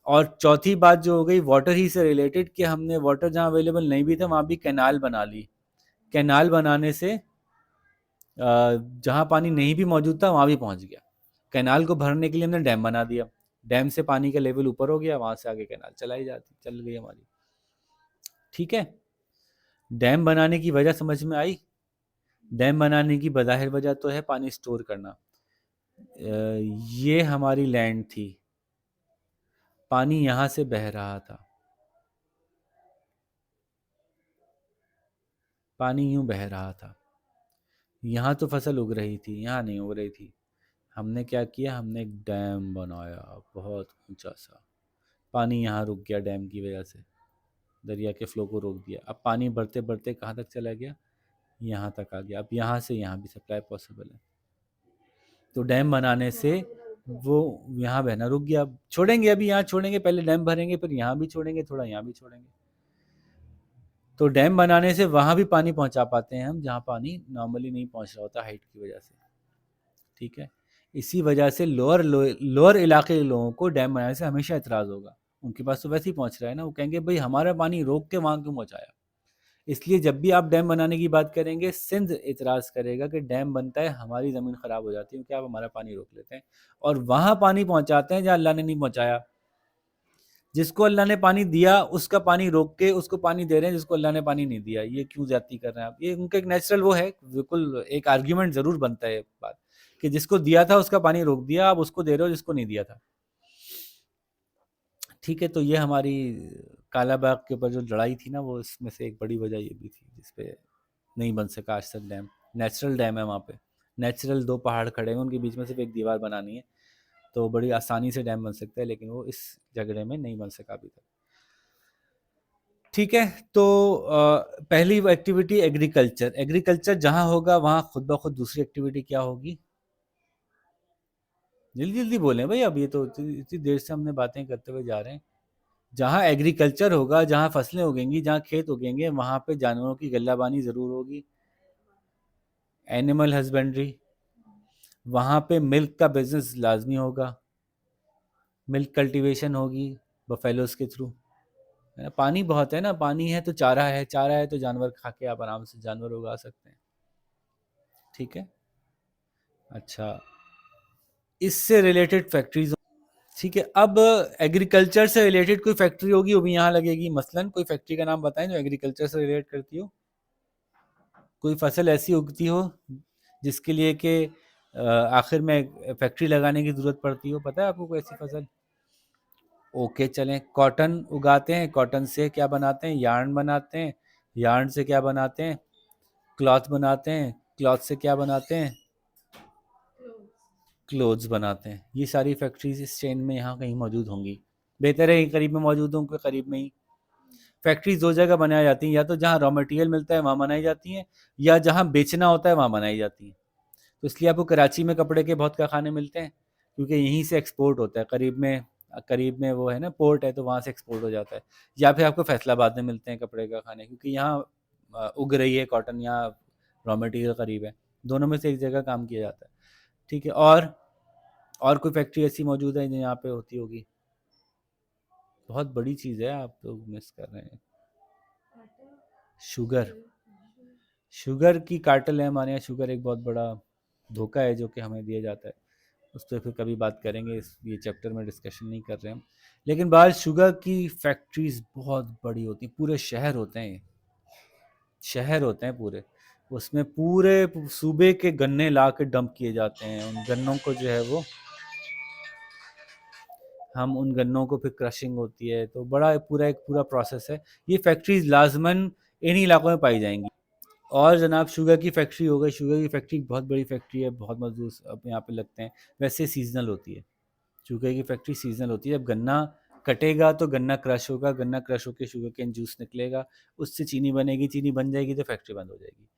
और चौथी बात जो हो गई वाटर ही से रिलेटेड, कि हमने वाटर जहाँ अवेलेबल नहीं भी था वहाँ भी कैनाल बना ली। कैनाल बनाने से जहाँ पानी नहीं भी मौजूद था वहाँ भी पहुँच गया। कैनाल को भरने के लिए हमने डैम बना दिया, डैम से पानी का लेवल ऊपर हो गया, वहाँ से आगे कैनाल चलाई जाती चल गई हमारी। ठीक है, डैम बनाने की वजह समझ में आई। डैम बनाने की बज़ाहिर वजह तो है पानी स्टोर करना। ये हमारी लैंड थी, पानी यहाँ से बह रहा था, पानी यूं बह रहा था, यहाँ तो फसल उग रही थी, यहाँ नहीं उग रही थी। हमने क्या किया, हमने एक डैम बनाया बहुत ऊंचा सा, पानी यहाँ रुक गया, डैम की वजह से दरिया के फ्लो को रोक दिया। अब पानी बढ़ते बढ़ते कहाँ तक चला गया, यहाँ तक आ गया। अब यहाँ से यहाँ भी सप्लाई पॉसिबल है। तो डैम बनाने से वो यहाँ बहना रुक गया, छोड़ेंगे अभी यहाँ छोड़ेंगे, पहले डैम भरेंगे, फिर यहाँ भी छोड़ेंगे, थोड़ा यहाँ भी छोड़ेंगे। तो डैम बनाने से वहाँ भी पानी पहुँचा पाते हैं हम, जहाँ पानी नॉर्मली नहीं पहुँच रहा होता हाइट की वजह से। ठीक है, इसी वजह से लोअर इलाके के लोगों को डैम बनाने से हमेशा एतराज़ होगा। उनके पास तो वैसे ही पहुँच रहा है ना, वो कहेंगे भाई हमारा पानी रोक के वहाँ क्यों पहुँचाया। इसलिए जब भी आप डैम बनाने की बात करेंगे, सिंध इतराज़ करेगा कि डैम बनता है, हमारी ज़मीन ख़राब हो जाती है क्योंकि आप हमारा पानी रोक लेते हैं और वहाँ पानी पहुँचाते हैं जहाँ अल्लाह ने नहीं पहुँचाया। जिसको अल्लाह ने पानी दिया उसका पानी रोक के उसको पानी दे रहे हैं जिसको अल्लाह ने पानी नहीं दिया। ये क्यों ज़्यादती कर रहे हैं आप? ये उनका एक नेचुरल वो है, बिल्कुल एक आर्ग्यूमेंट ज़रूर बनता है बात कि जिसको दिया था उसका पानी रोक दिया, आप उसको दे रहे हो जिसको नहीं दिया था। ठीक है, तो ये हमारी कालाबाग के ऊपर जो लड़ाई थी ना, वो इसमें से एक बड़ी वजह ये भी थी जिसपे नहीं बन सका आज तक डैम। नेचुरल डैम है वहाँ पे, नेचुरल दो पहाड़ खड़े हैं, उनके बीच में सिर्फ एक दीवार बनानी है, तो बड़ी आसानी से डैम बन सकता है, लेकिन वो इस झगड़े में नहीं बन सका अभी तक। ठीक है, तो पहली एक्टिविटी एग्रीकल्चर। एग्रीकल्चर जहाँ होगा वहाँ खुद ब खुद दूसरी एक्टिविटी क्या होगी? जल्दी जल्दी बोलें भाई, अब ये तो इतनी देर से हमने बातें करते हुए जा रहे हैं। जहाँ एग्रीकल्चर होगा, जहाँ फसलें उगेंगी, जहाँ खेत उगेंगे, वहाँ पे जानवरों की गल्लाबानी ज़रूर होगी, एनिमल हस्बेंड्री। वहाँ पे मिल्क का बिजनेस लाजमी होगा, मिल्क कल्टीवेशन होगी बफेलोज के थ्रू, है ना? पानी बहुत है ना, पानी है तो चारा है, चारा है तो जानवर खा के आप आराम से जानवर उगा सकते हैं। ठीक है, अच्छा, इससे रिलेटेड फैक्ट्रीज। ठीक है, अब एग्रीकल्चर से रिलेटेड कोई फैक्ट्री होगी वो भी यहाँ लगेगी। मसलन कोई फैक्ट्री का नाम बताएं जो एग्रीकल्चर से रिलेट करती हो, कोई फसल ऐसी उगती हो जिसके लिए कि आखिर में फैक्ट्री लगाने की ज़रूरत पड़ती हो। पता है आपको कोई ऐसी फसल? ओके, चलें, कॉटन उगाते हैं, कॉटन से क्या बनाते हैं? यार्न बनाते हैं, यार्न से क्या बनाते हैं? क्लॉथ बनाते हैं, क्लॉथ से क्या बनाते हैं? क्लोथ्स बनाते हैं। ये सारी फैक्ट्रीज इस चेन में यहाँ कहीं मौजूद होंगी। बेहतर है करीब में मौजूद हों, करीब में ही। फैक्ट्रीज दो जगह बनाई जाती हैं, या तो जहाँ रॉ मटेरियल मिलता है वहाँ बनाई जाती हैं, या जहाँ बेचना होता है वहाँ बनाई जाती हैं। तो इसलिए आपको कराची में कपड़े के बहुत कारखाने मिलते हैं, क्योंकि यहीं से एक्सपोर्ट होता है। करीब में वो है ना, पोर्ट है, तो वहाँ से एक्सपोर्ट हो जाता है। या फिर आपको फैसलाबाद में मिलते हैं कपड़े के कारखाने, क्योंकि यहाँ उग रही है कॉटन, यहाँ रॉ मटेरियल करीब है। दोनों में से एक जगह काम किया जाता है। ठीक है, और कोई फैक्ट्री ऐसी मौजूद है जो यहाँ पे होती होगी? बहुत बड़ी चीज़ है, आप लोग मिस कर रहे हैं। शुगर। शुगर की कार्टेल है हमारे यहाँ। शुगर एक बहुत बड़ा धोखा है जो कि हमें दिया जाता है। उस पर फिर कभी बात करेंगे, इस ये चैप्टर में डिस्कशन नहीं कर रहे हम। लेकिन बाहर शुगर की फैक्ट्रीज बहुत बड़ी होती हैं, पूरे शहर होते हैं, शहर होते हैं पूरे। उसमें पूरे सूबे के गन्ने ला के डंप किए जाते हैं। उन गन्नों को जो है वो, हम उन गन्नों को फिर क्रशिंग होती है, तो बड़ा एक पूरा प्रोसेस है। ये फैक्ट्रीज लाजमन इन्हीं इलाकों में पाई जाएंगी। और जनाब, शुगर की फैक्ट्री हो गई। शुगर की फैक्ट्री बहुत बड़ी फैक्ट्री है, बहुत मजदूर अब यहाँ पे लगते हैं। वैसे सीजनल होती है, शुगर की फैक्ट्री सीजनल होती है। जब गन्ना कटेगा तो गन्ना क्रश होगा, गन्ना क्रश होकर शुगर केन जूस निकलेगा, उससे चीनी बनेगी, चीनी बन जाएगी तो फैक्ट्री बंद हो जाएगी।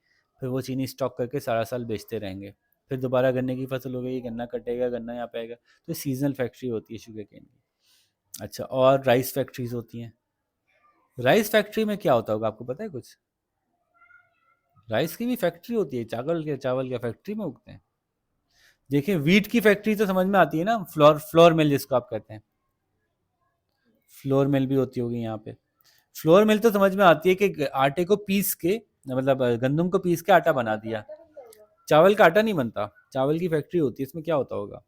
फिर वो चीनी स्टॉक करके सारा साल बेचते रहेंगे। फिर दोबारा गन्ने की फसल हो गई, गन्ना कटेगा, गन्ना यहाँ पे आएगा। तो सीजनल फैक्ट्री होती है शुगर केन की। अच्छा, और राइस फैक्ट्रीज होती हैं। राइस फैक्ट्री में क्या होता होगा, आपको पता है कुछ? राइस की भी फैक्ट्री होती है? चावल के फैक्ट्री में उगते हैं? देखिए, वीट की फैक्ट्री तो समझ में आती है ना, फ्लोर मिल जिसको आप कहते हैं। फ्लोर मिल भी होती होगी यहाँ पे। फ्लोर मिल तो समझ में आती है कि आटे को पीस के, मतलब गंदम को पीस के आटा बना दिया। चावल का आटा नहीं बनता, चावल की फैक्ट्री होती है। इसमें क्या होता होगा?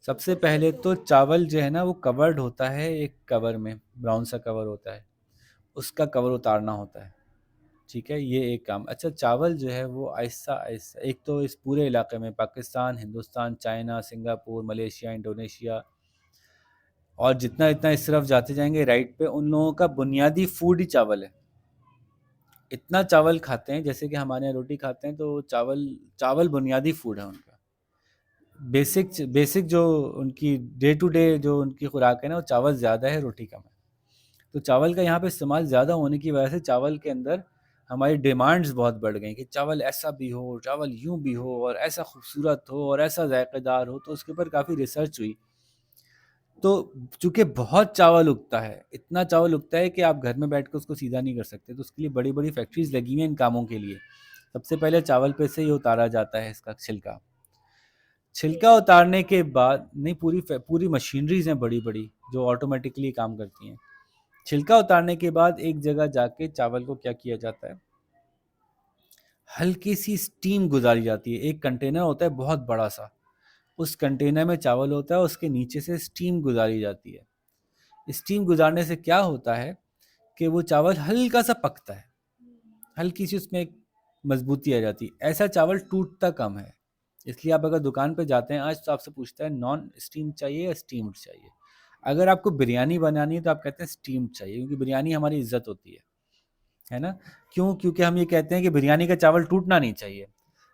सबसे पहले तो चावल जो है ना वो कवर्ड होता है एक कवर में, ब्राउन सा कवर होता है, उसका कवर उतारना होता है। ठीक है, ये एक काम। अच्छा, चावल जो है वो आहिस्ता आहिस्ता, एक तो इस पूरे इलाके में Pakistan, Hindustan, China, Singapore, Malaysia, Indonesia, और जितना इतना इस तरफ जाते जाएंगे राइट पे, उन लोगों का बुनियादी फूड ही चावल है। इतना चावल खाते हैं, जैसे कि हमारे यहाँ रोटी खाते हैं, तो चावल चावल बुनियादी फूड है उनका। बेसिक बेसिक जो उनकी डे टू डे जो उनकी खुराक है ना, वो चावल ज़्यादा है, रोटी कम है। तो चावल का यहाँ पे इस्तेमाल ज़्यादा होने की वजह से चावल के अंदर हमारी डिमांड्स बहुत बढ़ गई कि चावल ऐसा भी हो, चावल यूं भी हो, और ऐसा खूबसूरत हो, और ऐसा जायकेदार हो। तो उसके ऊपर काफ़ी रिसर्च हुई। तो चूंकि बहुत चावल उगता है, इतना चावल उगता है कि आप घर में बैठ कर उसको सीधा नहीं कर सकते, तो उसके लिए बड़ी बड़ी फैक्ट्रीज लगी हुई हैं इन कामों के लिए। सबसे पहले चावल पे से ही उतारा जाता है इसका छिलका। छिलका उतारने के बाद, नहीं, पूरी पूरी मशीनरीज हैं बड़ी बड़ी जो ऑटोमेटिकली काम करती हैं। छिलका उतारने के बाद एक जगह जाके चावल को क्या किया जाता है, हल्की सी स्टीम गुजारी जाती है। एक कंटेनर होता है बहुत बड़ा सा, उस कंटेनर में चावल होता है, उसके नीचे से स्टीम गुजारी जाती है। स्टीम गुजारने से क्या होता है कि वो चावल हल्का सा पकता है, हल्की सी उसमें एक मजबूती आ जाती है। ऐसा चावल टूटता कम है। इसलिए आप अगर दुकान पे जाते हैं आज तो आपसे पूछता है नॉन स्टीम चाहिए या स्टीम्ड चाहिए। अगर आपको बिरयानी बनानी है तो आप कहते हैं स्टीम्ड चाहिए, क्योंकि बिरयानी हमारी इज्जत होती है ना। क्यों? क्योंकि हम ये कहते हैं कि बिरयानी का चावल टूटना नहीं चाहिए।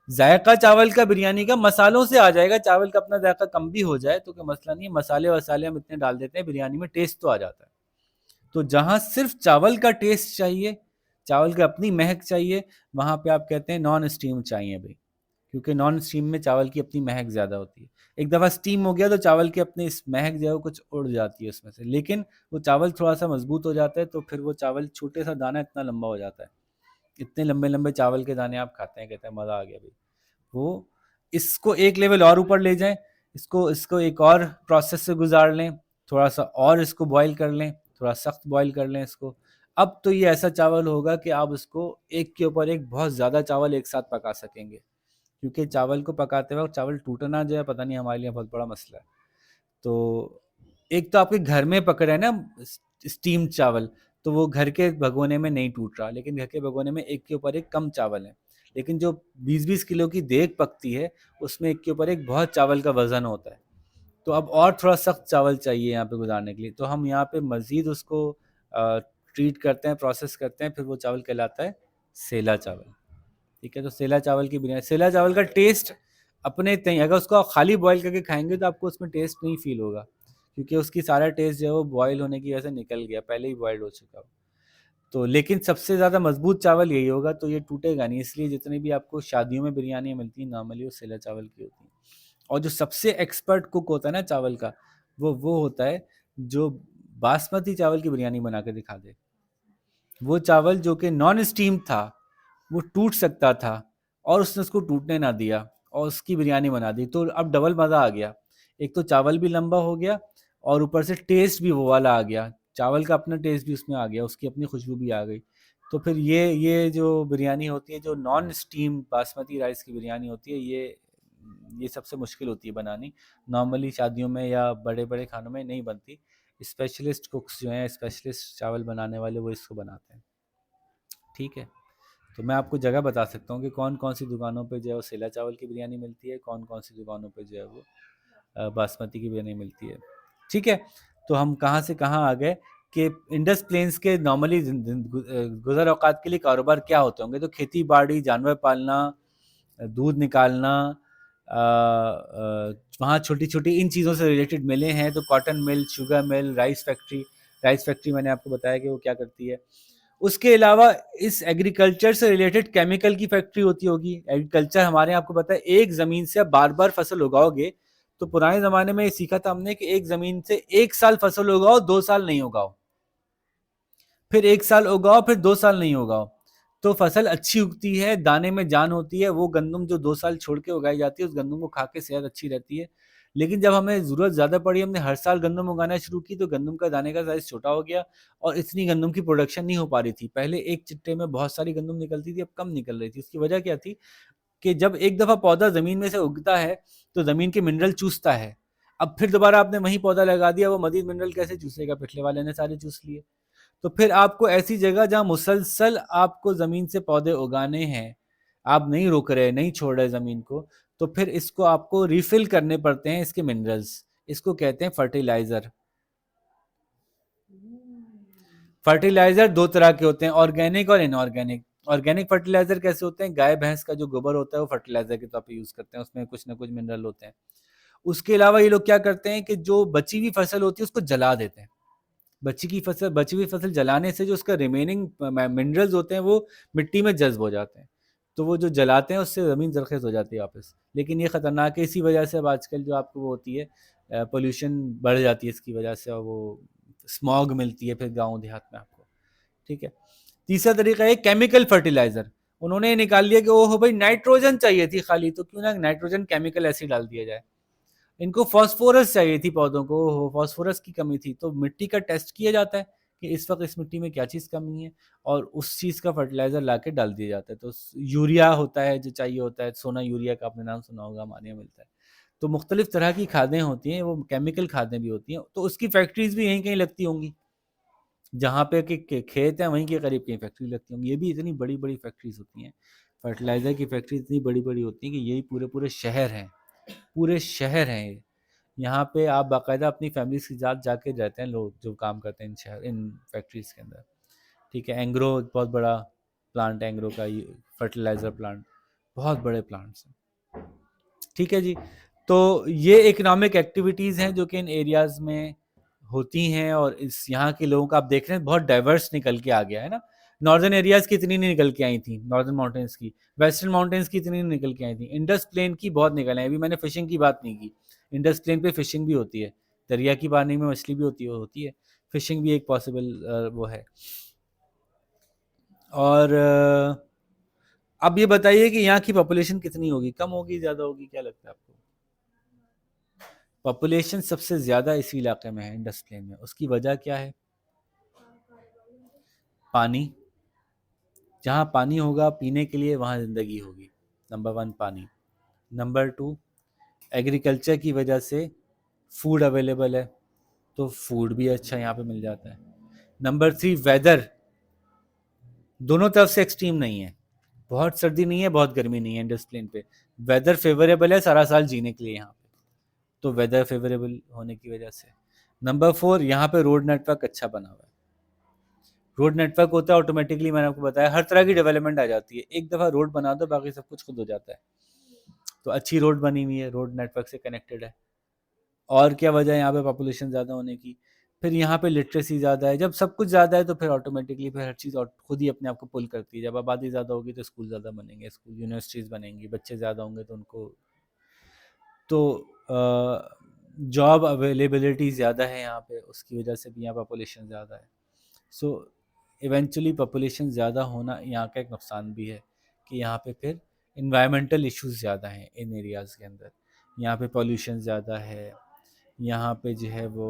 जायका चावल का बिरयानी का मसालों से आ जाएगा, चावल का अपना जायका कम भी हो जाए तो कोई मसला नहीं है, मसाले वसाले हम इतने डाल देते हैं बिरयानी में, टेस्ट तो आ जाता है। तो जहां सिर्फ चावल का टेस्ट चाहिए, चावल की अपनी महक चाहिए, वहां पे आप कहते हैं नॉन स्टीम चाहिए भाई, क्योंकि नॉन स्टीम में चावल की अपनी महक ज़्यादा होती है। एक दफ़ा स्टीम हो गया तो चावल की अपनी इस महक जो है वो कुछ उड़ जाती है उसमें से, लेकिन वो चावल थोड़ा सा मजबूत हो जाता है, तो फिर वो चावल छोटे सा दाना इतना लंबा हो जाता है। इतने लंबे लंबे चावल के दाने आप खाते हैं, कहते हैं मज़ा आ गया भाई। वो इसको एक लेवल और ऊपर ले जाएं, इसको इसको एक और प्रोसेस से गुजार लें, थोड़ा सा और इसको बॉईल कर लें, थोड़ा सख्त बॉईल कर लें इसको। अब तो ये ऐसा चावल होगा कि आप इसको एक के ऊपर एक बहुत ज़्यादा चावल एक साथ पका सकेंगे, क्योंकि चावल को पकाते वक्त चावल टूटना जो है पता नहीं हमारे लिए बहुत बड़ा मसला है। तो एक तो आपके घर में पक रहे हैं ना स्टीम चावल, तो वो घर के भगोने में नहीं टूट रहा, लेकिन घर के भगोने में एक के ऊपर एक कम चावल है। लेकिन जो 20-20 किलो की देग पकती है उसमें एक के ऊपर एक बहुत चावल का वजन होता है। तो अब और थोड़ा सख्त चावल चाहिए यहाँ पे गुजारने के लिए, तो हम यहाँ पे मज़ीद उसको ट्रीट करते हैं, प्रोसेस करते हैं, फिर वो चावल कहलाता है सेला चावल। ठीक है, तो सेला चावल की बिरयानी, सेला चावल का टेस्ट अपने तय, अगर उसको आप खाली बॉईल करके खाएंगे तो आपको उसमें टेस्ट नहीं फील होगा, क्योंकि उसकी सारा टेस्ट जो है वो बॉईल होने की वजह से निकल गया, पहले ही बॉइल्ड हो चुका हो। तो लेकिन सबसे ज़्यादा मजबूत चावल यही होगा, तो ये टूटेगा नहीं, इसलिए जितनी भी आपको शादियों में बिरयानी मिलती है नॉर्मली वो सेला चावल की होती है। और जो सबसे एक्सपर्ट कुक होता है ना चावल का, वो होता है जो बासमती चावल की बिरयानी बना के दिखा दे। वो चावल जो कि नॉन स्टीम था, वो टूट सकता था और उसने उसको टूटने ना दिया और उसकी बिरयानी बना दी, तो अब डबल मज़ा आ गया। एक तो चावल भी लंबा हो गया और ऊपर से टेस्ट भी वो वाला आ गया, चावल का अपना टेस्ट भी उसमें आ गया, उसकी अपनी खुशबू भी आ गई। तो फिर ये जो बिरयानी होती है, जो नॉन स्टीम बासमती राइस की बिरयानी होती है, ये सबसे मुश्किल होती है बनानी। नॉर्मली शादियों में या बड़े बड़े खानों में नहीं बनती, स्पेशलिस्ट कुक्स जो हैं, स्पेशलिस्ट चावल बनाने वाले, वो इसको बनाते हैं। ठीक है, तो मैं आपको जगह बता सकता हूँ कि कौन कौन सी दुकानों पे जो है वो सेला चावल की बिरयानी मिलती है, कौन कौन सी दुकानों पे जो है वो बासमती की बिरयानी मिलती है। ठीक है, तो हम कहाँ से कहाँ आ गए कि इंडस प्लेन्स के नॉर्मली गुजर औकात के लिए कारोबार क्या होते होंगे, तो खेती बाड़ी, जानवर पालना, दूध निकालना, वहाँ छोटी छोटी इन चीज़ों से रिलेटेड मिलें हैं, तो cotton mill, sugar mill, rice factory मैंने आपको बताया कि वो क्या करती है। उसके अलावा इस एग्रीकल्चर से रिलेटेड केमिकल की फैक्ट्री होती होगी। एग्रीकल्चर हमारे यहाँ आपको पता है, एक ज़मीन से आप बार बार फसल उगाओगे, तो पुराने ज़माने में ये सीखा था हमने कि एक ज़मीन से एक साल फसल उगाओ, 2 साल नहीं उगाओ, फिर एक साल उगाओ, फिर 2 साल नहीं उगाओ, तो फसल अच्छी उगती है, दाने में जान होती है। वो गंदम जो 2 साल छोड़ के उगाई जाती है, उस गंदम को खा के सेहत अच्छी रहती है। लेकिन जब हमें ज़रूरत ज़्यादा पड़ी, हमने हर साल गंदम उगाना शुरू की, तो गंदम का दाने का साइज़ छोटा हो गया और इतनी गंदम की प्रोडक्शन नहीं हो पा रही थी। पहले एक चिट्टे में बहुत सारी गंदम निकलती थी, अब कम निकल रही थी। उसकी वजह क्या थी कि जब एक दफ़ा पौधा ज़मीन में से उगता है तो ज़मीन के मिनरल चूसता है। अब फिर दोबारा आपने वहीं पौधा लगा दिया, वो मज़ीद मिनरल कैसे चूसेगा? पिछले वाले ने सारे चूस लिए। तो फिर आपको ऐसी जगह जहाँ मुसलसल आपको ज़मीन से पौधे उगाने हैं, आप नहीं रोक रहे, नहीं छोड़ रहे ज़मीन को, तो फिर इसको आपको रिफ़िल करने पड़ते हैं इसके मिनरल्स। इसको कहते हैं फर्टिलाइज़र। फर्टिलाइज़र 2 तरह के होते हैं, ऑर्गेनिक और इनऑर्गेनिक। ऑर्गेनिक फर्टिलाइज़र कैसे होते हैं? गाय भैंस का जो गोबर होता है वो फर्टिलाइज़र के तौर पे यूज़ करते हैं, उसमें कुछ ना कुछ मिनरल होते हैं। उसके अलावा ये लोग क्या करते हैं कि जो बची हुई फसल होती है उसको जला देते हैं। बची हुई फसल जलाने से जो उसका रिमेनिंग मिनरल्स होते हैं वो मिट्टी में जज्ब हो जाते हैं, तो वो जो जलाते हैं उससे ज़मीन जरखेज़ हो जाती है वापस। लेकिन ये ख़तरनाक है, इसी वजह से अब आजकल जो आपको वो होती है पोल्यूशन बढ़ जाती है इसकी वजह से, और वो स्मॉग मिलती है फिर गाँव देहात में आपको। ठीक है, तीसरा तरीका है केमिकल फर्टिलाइज़र। उन्होंने निकाल लिया कि ओहो भाई नाइट्रोजन चाहिए थी खाली, तो क्यों ना नाइट्रोजन केमिकल ऐसे डाल दिया जाए। इनको फास्फोरस चाहिए थी पौधों को, हो फास्फोरस की कमी थी, तो मिट्टी का टेस्ट किया जाता है कि इस वक्त इस मिट्टी में क्या चीज़ कमी है, और उस चीज़ का फर्टिलाइज़र ला के डाल दिया जाता है। तो यूरिया होता है जो चाहिए होता है, सोना यूरिया का आपने नाम सुना होगा, हमारे यहाँ मिलता है। तो मुख्तलिफ तरह की खादें होती हैं, वो केमिकल खादें भी होती हैं, तो उसकी फैक्ट्रीज भी यहीं कहीं लगती होंगी, जहाँ पे कि खेत हैं वहीं के करीब कहीं फैक्ट्री लगती होंगी। ये भी इतनी बड़ी बड़ी फैक्ट्रीज होती हैं, फर्टिलाइज़र की फैक्ट्री इतनी बड़ी बड़ी होती हैं कि यही पूरे पूरे शहर हैं, पूरे शहर हैं ये। यहाँ पे आप बाकायदा अपनी फैमिली के साथ जाके रहते हैं लोग जो काम करते हैं इन शहर, इन फैक्ट्रीज के अंदर। ठीक है, एंग्रो एक बहुत बड़ा प्लांट है, एंग्रो का ये फर्टिलाइज़र प्लांट, बहुत बड़े प्लांट्स हैं। ठीक है जी। तो ये इकोनॉमिक एक्टिविटीज़ हैं जो कि इन एरियाज़ में होती हैं, और इस यहाँ के लोगों का आप देख रहे हैं बहुत डाइवर्स निकल के आ गया है ना। नॉर्दर्न एरियाज़ की इतनी नहीं निकल के आई थी, नॉर्दर्न माउंटेन्स की, वेस्टर्न माउंटेन्स की इतनी नहीं निकल के आई थी, इंडस प्लेन की बहुत निकल आई। अभी मैंने फिशिंग की बात नहीं की, इंडस प्लेन पे फिशिंग भी होती है, दरिया की पानी में मछली भी होती है, फिशिंग भी एक पॉसिबल वो है। और अब ये बताइए कि यहाँ की पॉपुलेशन कितनी होगी, कम होगी ज़्यादा होगी, क्या लगता है आपको? पॉपुलेशन सबसे ज़्यादा इसी इलाके में है, इंडस प्लेन में। उसकी वजह क्या है? पानी। जहाँ पानी होगा पीने के लिए वहाँ ज़िंदगी होगी। नंबर 1 पानी। नंबर 2 एग्रीकल्चर की वजह से फूड अवेलेबल है, तो फूड भी अच्छा यहाँ पे मिल जाता है। नंबर 3 वेदर, दोनों तरफ से एक्सट्रीम नहीं है, बहुत सर्दी नहीं है बहुत गर्मी नहीं है इंडस प्लेन पे। वेदर फेवरेबल है सारा साल जीने के लिए यहाँ पे, तो वेदर फेवरेबल होने की वजह से। नंबर 4 यहाँ पे रोड नेटवर्क अच्छा बना हुआ है। रोड नेटवर्क होता है ऑटोमेटिकली, मैंने आपको बताया हर तरह की डेवलपमेंट आ जाती है, एक दफ़ा रोड बना दो बाकी सब कुछ खुद हो जाता है। तो अच्छी रोड बनी हुई है, रोड नेटवर्क से कनेक्टेड है। और क्या वजह है यहाँ पे पॉपुलेशन ज़्यादा होने की? फिर यहाँ पे लिटरेसी ज़्यादा है। जब सब कुछ ज़्यादा है तो फिर ऑटोमेटिकली फिर हर चीज़ खुद ही अपने आप को पुल करती है। जब आबादी ज़्यादा होगी तो स्कूल ज़्यादा बनेंगे, स्कूल यूनिवर्सिटीज़ बनेंगी, बच्चे ज़्यादा होंगे तो उनको तो जॉब अवेलेबिलिटी ज़्यादा है यहाँ पे, उसकी वजह से भी यहाँ पॉपुलेशन ज़्यादा है। सो इवेंचुअली पॉपुलेशन ज़्यादा होना यहाँ का एक नुकसान भी है कि यहाँ पे फिर इन्वायरमेंटल इश्यूज़ ज़्यादा हैं इन एरियाज़ के अंदर। यहाँ पे पॉल्यूशन ज़्यादा है, यहाँ पे जो है वो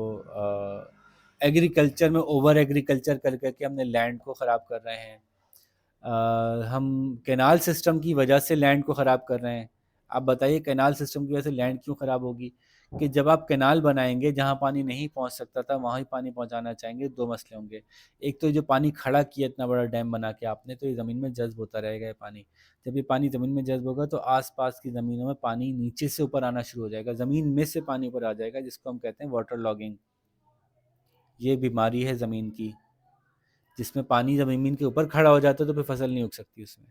एग्रीकल्चर में ओवर एग्रीकल्चर कर करके हमने लैंड को ख़राब कर रहे हैं। हम कैनाल सिस्टम की वजह से लैंड को ख़राब कर रहे हैं। आप बताइए कैनाल सिस्टम की वजह से लैंड क्यों ख़राब होगी? कि जब आप कैनाल बनाएंगे जहाँ पानी नहीं पहुँच सकता था वहाँ ही पानी पहुँचाना चाहेंगे, दो मसले होंगे। एक तो जो पानी खड़ा किया इतना बड़ा डैम बना के आपने, तो ये ज़मीन में जज्ब होता रहेगा ये पानी। जब ये पानी ज़मीन में जज्ब होगा तो आसपास की ज़मीनों में पानी नीचे से ऊपर आना शुरू हो जाएगा, ज़मीन में से पानी ऊपर आ जाएगा, जिसको हम कहते हैं वाटर लॉगिंग। ये बीमारी है ज़मीन की, जिसमें पानी जब ज़मीन के ऊपर खड़ा हो जाता है तो फिर फसल नहीं उग सकती उसमें।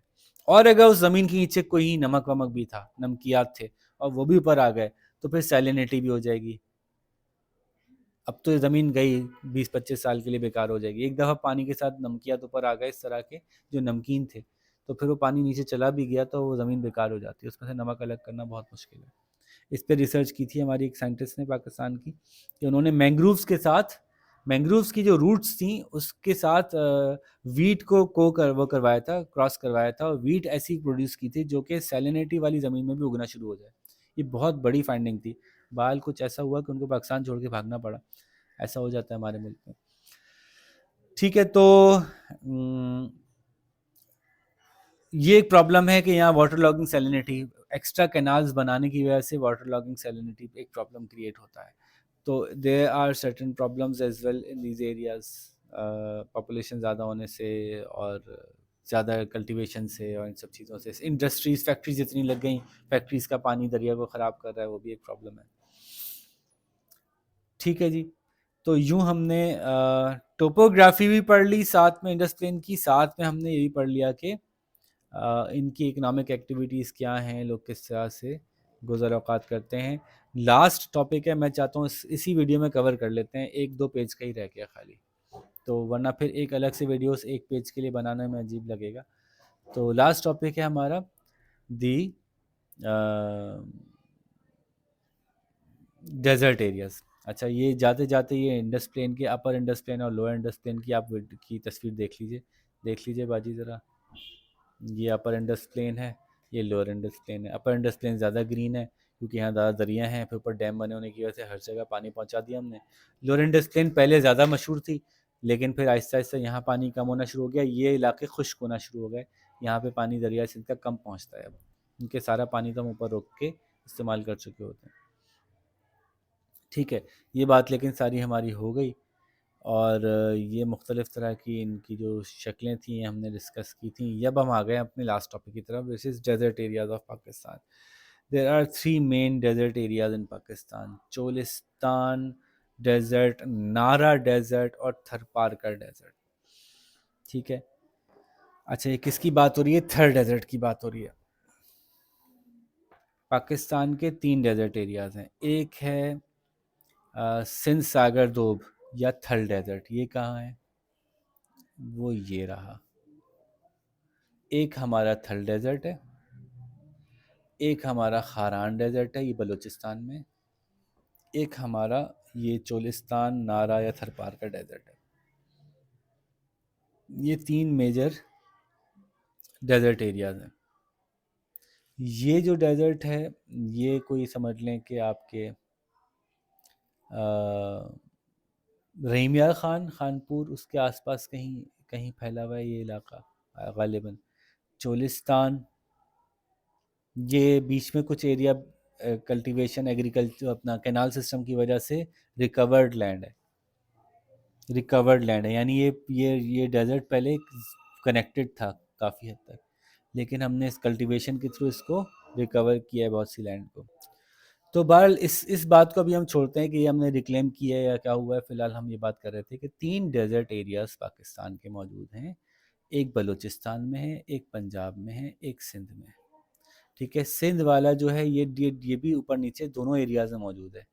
और अगर उस ज़मीन के नीचे कोई नमक वमक भी था, नमकियात थे, और वो भी ऊपर आ गए तो फिर सैलिनिटी भी हो जाएगी। अब तो ज़मीन गई 20-25 साल के लिए बेकार हो जाएगी। एक दफ़ा पानी के साथ नमकियात ऊपर आ गए इस तरह के जो नमकीन थे, तो फिर वो पानी नीचे चला भी गया तो वो ज़मीन बेकार हो जाती है, उसमें से नमक अलग करना बहुत मुश्किल है। इस पे रिसर्च की थी हमारी एक साइंटिस्ट ने पाकिस्तान की, कि उन्होंने मैंग्रोव्स के साथ, मैंग्रोव्स की जो रूट्स थी उसके साथ वीट को वो करवाया था, क्रॉस करवाया था, और वीट ऐसी प्रोड्यूस की थी जो कि सैलिनिटी वाली ज़मीन में भी उगना शुरू हो जाए। ये बहुत बड़ी फाइंडिंग थी। बाल कुछ ऐसा हुआ कि उनको पाकिस्तान छोड़ के भागना पड़ा। ऐसा हो जाता है हमारे मुल्क में। ठीक है, तो ये एक प्रॉब्लम है कि यहाँ water logging salinity, extra canals बनाने की वजह से वाटर लॉगिंग सैलिनिटी एक प्रॉब्लम क्रिएट होता है। तो there are certain problems as well in these areas, population ज़्यादा होने से और ज़्यादा कल्टीवेशन से और इन सब चीज़ों से, इंडस्ट्रीज़ फैक्ट्रीज इतनी लग गई, फैक्ट्रीज़ का पानी दरिया को ख़राब कर रहा है, वो भी एक प्रॉब्लम है। ठीक है जी। तो यूँ हमने टोपोग्राफी भी पढ़ ली साथ में इंडस प्लेन की, साथ में हमने ये भी पढ़ लिया कि इनकी इकोनॉमिक एक्टिविटीज़ क्या हैं, लोग किस तरह से गुज़र औक़ात करते हैं। लास्ट टॉपिक है, मैं चाहता हूँ इसी वीडियो में कवर कर लेते हैं, 1-2 पेज का ही रह गया खाली, तो वरना फिर एक अलग से वीडियोस एक पेज के लिए बनाने में अजीब लगेगा। तो लास्ट टॉपिक है हमारा दी डेजर्ट एरियाज़। अच्छा, ये जाते जाते ये इंडस प्लेन के अपर इंडस प्लेन और लोअर इंडस प्लेन की आप की तस्वीर देख लीजिए बाजी ज़रा। ये अपर इंडस प्लेन है, ये लोअर इंडस प्लेन है। अपर इंडस प्लेन ज़्यादा ग्रीन है क्योंकि यहाँ ज़्यादा दरिया हैं, फिर ऊपर डैम बने होने की वजह से हर जगह पानी पहुँचा दिया हमने। लोअर इंडस प्लेन पहले ज़्यादा मशहूर थी, लेकिन फिर आहिस्ता आहिस्ता यहाँ पानी कम होना शुरू हो गया, ये इलाके खुश्क होना शुरू हो गए, यहाँ पे पानी दरिया सिंध का कम पहुँचता है अब, उनके सारा पानी तो हम ऊपर रोक के इस्तेमाल कर चुके होते हैं। ठीक है, ये बात लेकिन सारी हमारी हो गई, और ये मुख्तलिफ़ तरह की इनकी जो शक्लें थी हमने डिस्कस की थी। अब हम आ गए अपने लास्ट टॉपिक की तरफ, this is desert areas of Pakistan. There are three main desert areas in Pakistan: Cholistan desert, Nara desert और थरपारकर डेजर्ट। ठीक है, अच्छा ये किसकी बात हो रही है? थर डेजर्ट की बात हो रही है। पाकिस्तान के तीन डेजर्ट एरियाज़ हैं, एक है सिंध सागर दोब या थल डेजर्ट, ये कहाँ है? वो ये रहा। एक हमारा थल डेजर्ट है, एक हमारा खारान डेजर्ट है, ये बलूचिस्तान में, एक हमारा ये चोलिस्तान, नारा या थरपार का डेजर्ट है। ये तीन मेजर डेजर्ट एरियाज हैं। ये जो डेजर्ट है ये कोई समझ लें कि आपके रहीमिया खान, खानपुर, उसके आसपास कहीं कहीं फैला हुआ है ये इलाका गालिबन। चोलिस्तान, ये बीच में कुछ एरिया कल्टीवेशन एग्रीकल्चर अपना कैनाल सिस्टम की वजह से रिकवर्ड लैंड है, रिकवर्ड लैंड है, यानी ये डेजर्ट पहले कनेक्टेड था काफ़ी हद तक, लेकिन हमने इस कल्टीवेशन के थ्रू इसको रिकवर किया है बहुत सी लैंड को। तो बहरहाल इस बात को अभी हम छोड़ते हैं कि ये हमने रिक्लेम किया है या क्या हुआ है, फिलहाल हम ये बात कर रहे थे कि तीन डेजर्ट एरियाज पाकिस्तान के मौजूद हैं, एक बलूचिस्तान में है, एक पंजाब में है, एक सिंध में है। ठीक है, सिंध वाला जो है ये भी ऊपर नीचे दोनों एरियाज़ में मौजूद है,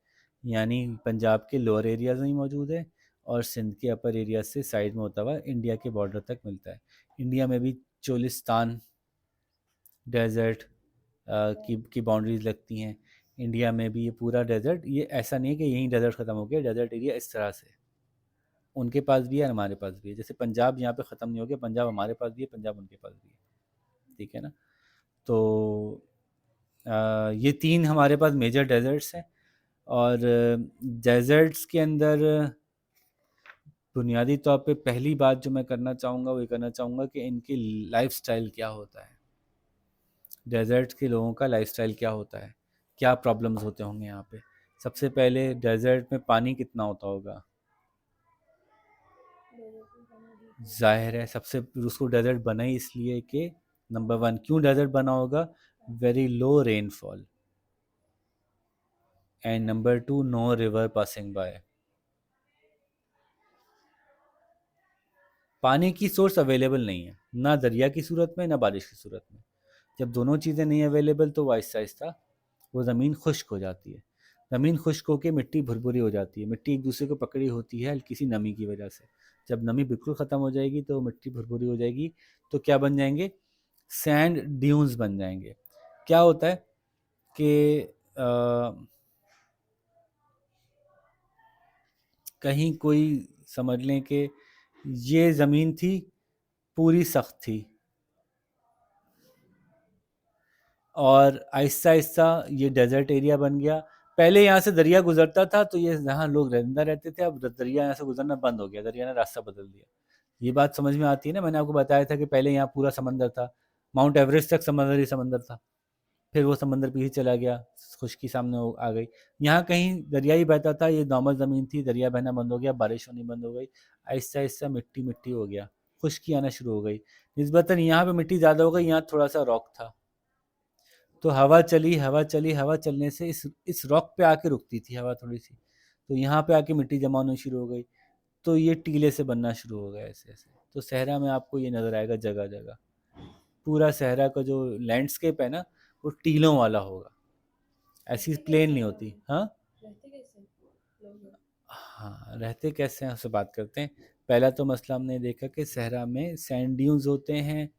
यानी पंजाब के लोअर एरियाज़ में मौजूद है और सिंध के अपर एरिया से साइड में होता हुआ इंडिया के बॉर्डर तक मिलता है। इंडिया में भी चोलिस्तान डेजर्ट की बाउंड्रीज लगती हैं, इंडिया में भी ये पूरा डेजर्ट, ये ऐसा नहीं है कि यहीं डेजर्ट ख़त्म हो गया, डेजर्ट एरिया इस तरह से उनके पास भी है और हमारे पास भी है, जैसे पंजाब यहाँ पे ख़त्म नहीं हो गया, पंजाब हमारे पास भी है, पंजाब उनके पास भी है। ठीक है ना? तो ये तीन हमारे पास मेजर डेजर्ट्स हैं, और डेजर्ट्स के अंदर बुनियादी तौर पे पहली बात जो मैं करना चाहूँगा वो ये करना चाहूँगा कि इनकी लाइफस्टाइल क्या होता है, डेजर्ट के लोगों का लाइफस्टाइल क्या होता है, क्या प्रॉब्लम्स होते होंगे यहाँ पे। सबसे पहले डेजर्ट में पानी कितना होता होगा? जाहिर है सबसे उसको डेजर्ट बना ही इसलिए कि नंबर वन, क्यों डेजर्ट बना होगा? Very low rainfall, and number two, no river passing by. पानी की सोर्स अवेलेबल नहीं है, ना दरिया की सूरत में ना बारिश की सूरत में। जब दोनों चीज़ें नहीं अवेलेबल तो आहिस्ता आहिस्ता वो ज़मीन खुश्क हो जाती है, ज़मीन खुश्क होकर मिट्टी भुरभुरी हो जाती है, मिट्टी एक दूसरे को पकड़ी होती है हल्की सी नमी की वजह से। जब नमी बिल्कुल ख़त्म हो जाएगी तो मिट्टी भुरभुरी हो जाएगी, तो क्या बन जाएंगे? सैंड ड्यून्स बन जाएंगे। क्या होता है कि कहीं कोई समझ लें कि ये ज़मीन थी पूरी सख्त थी, और आहिस्ता आहिस्ता ये डेजर्ट एरिया बन गया। पहले यहाँ से दरिया गुजरता था तो ये यहाँ लोग जिंदा रहते थे, अब दरिया यहाँ से गुजरना बंद हो गया, दरिया ने रास्ता बदल दिया। ये बात समझ में आती है ना? मैंने आपको बताया था कि पहले यहाँ पूरा समंदर था, माउंट एवरेस्ट तक समंदर ही समंदर था, फिर वो समंदर पीछे चला गया, खुश्की सामने आ गई। यहाँ कहीं दरिया ही बहता था, ये नॉर्मल ज़मीन थी, दरिया बहना बंद हो गया, बारिश होनी बंद हो गई, आहिस्ता आहिस्ता मिट्टी मिट्टी हो गया, खुश्की आना शुरू हो गई। निस्बतन यहाँ पे मिट्टी ज़्यादा हो गई, यहाँ थोड़ा सा रॉक था, तो हवा चली, हवा चली, हवा चलने से इस रॉक पे आके रुकती थी हवा थोड़ी सी, तो यहाँ पे आके मिट्टी जमा होनी शुरू हो गई, तो ये टीले से बनना शुरू हो गया ऐसे ऐसे। तो सहरा में आपको ये नज़र आएगा जगह जगह, पूरा सहरा का जो लैंडस्केप है ना वो टीलों वाला होगा, ऐसी प्लेन नहीं होती। हाँ, हाँ रहते कैसे हैं उससे बात करते हैं। पहला तो मसला हमने देखा कि सहरा में सैंड ड्यून्स होते हैं,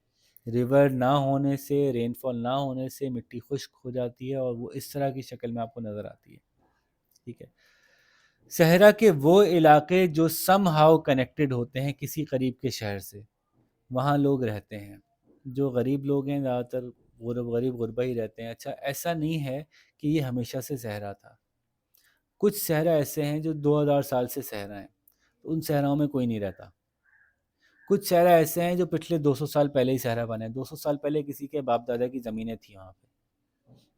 रिवर ना होने से, रेनफॉल ना होने से मिट्टी खुश्क हो जाती है और वो इस तरह की शक्ल में आपको नज़र आती है। ठीक है, सहरा के वो इलाके जो सम हाउ कनेक्टेड होते हैं किसी करीब के शहर से, वहाँ लोग रहते हैं। जो गरीब लोग हैं ज़्यादातर गरीब गुरबा ही रहते हैं। अच्छा, ऐसा नहीं है कि ये हमेशा से सहरा था, कुछ सहरा ऐसे हैं जो 2000 साल से सहरा हैं, उन सहराओं में कोई नहीं रहता। कुछ सहरा ऐसे हैं जो पिछले 200 साल पहले ही सहरा बने, 200 साल पहले किसी के बाप दादा की ज़मीनें थी वहाँ पे,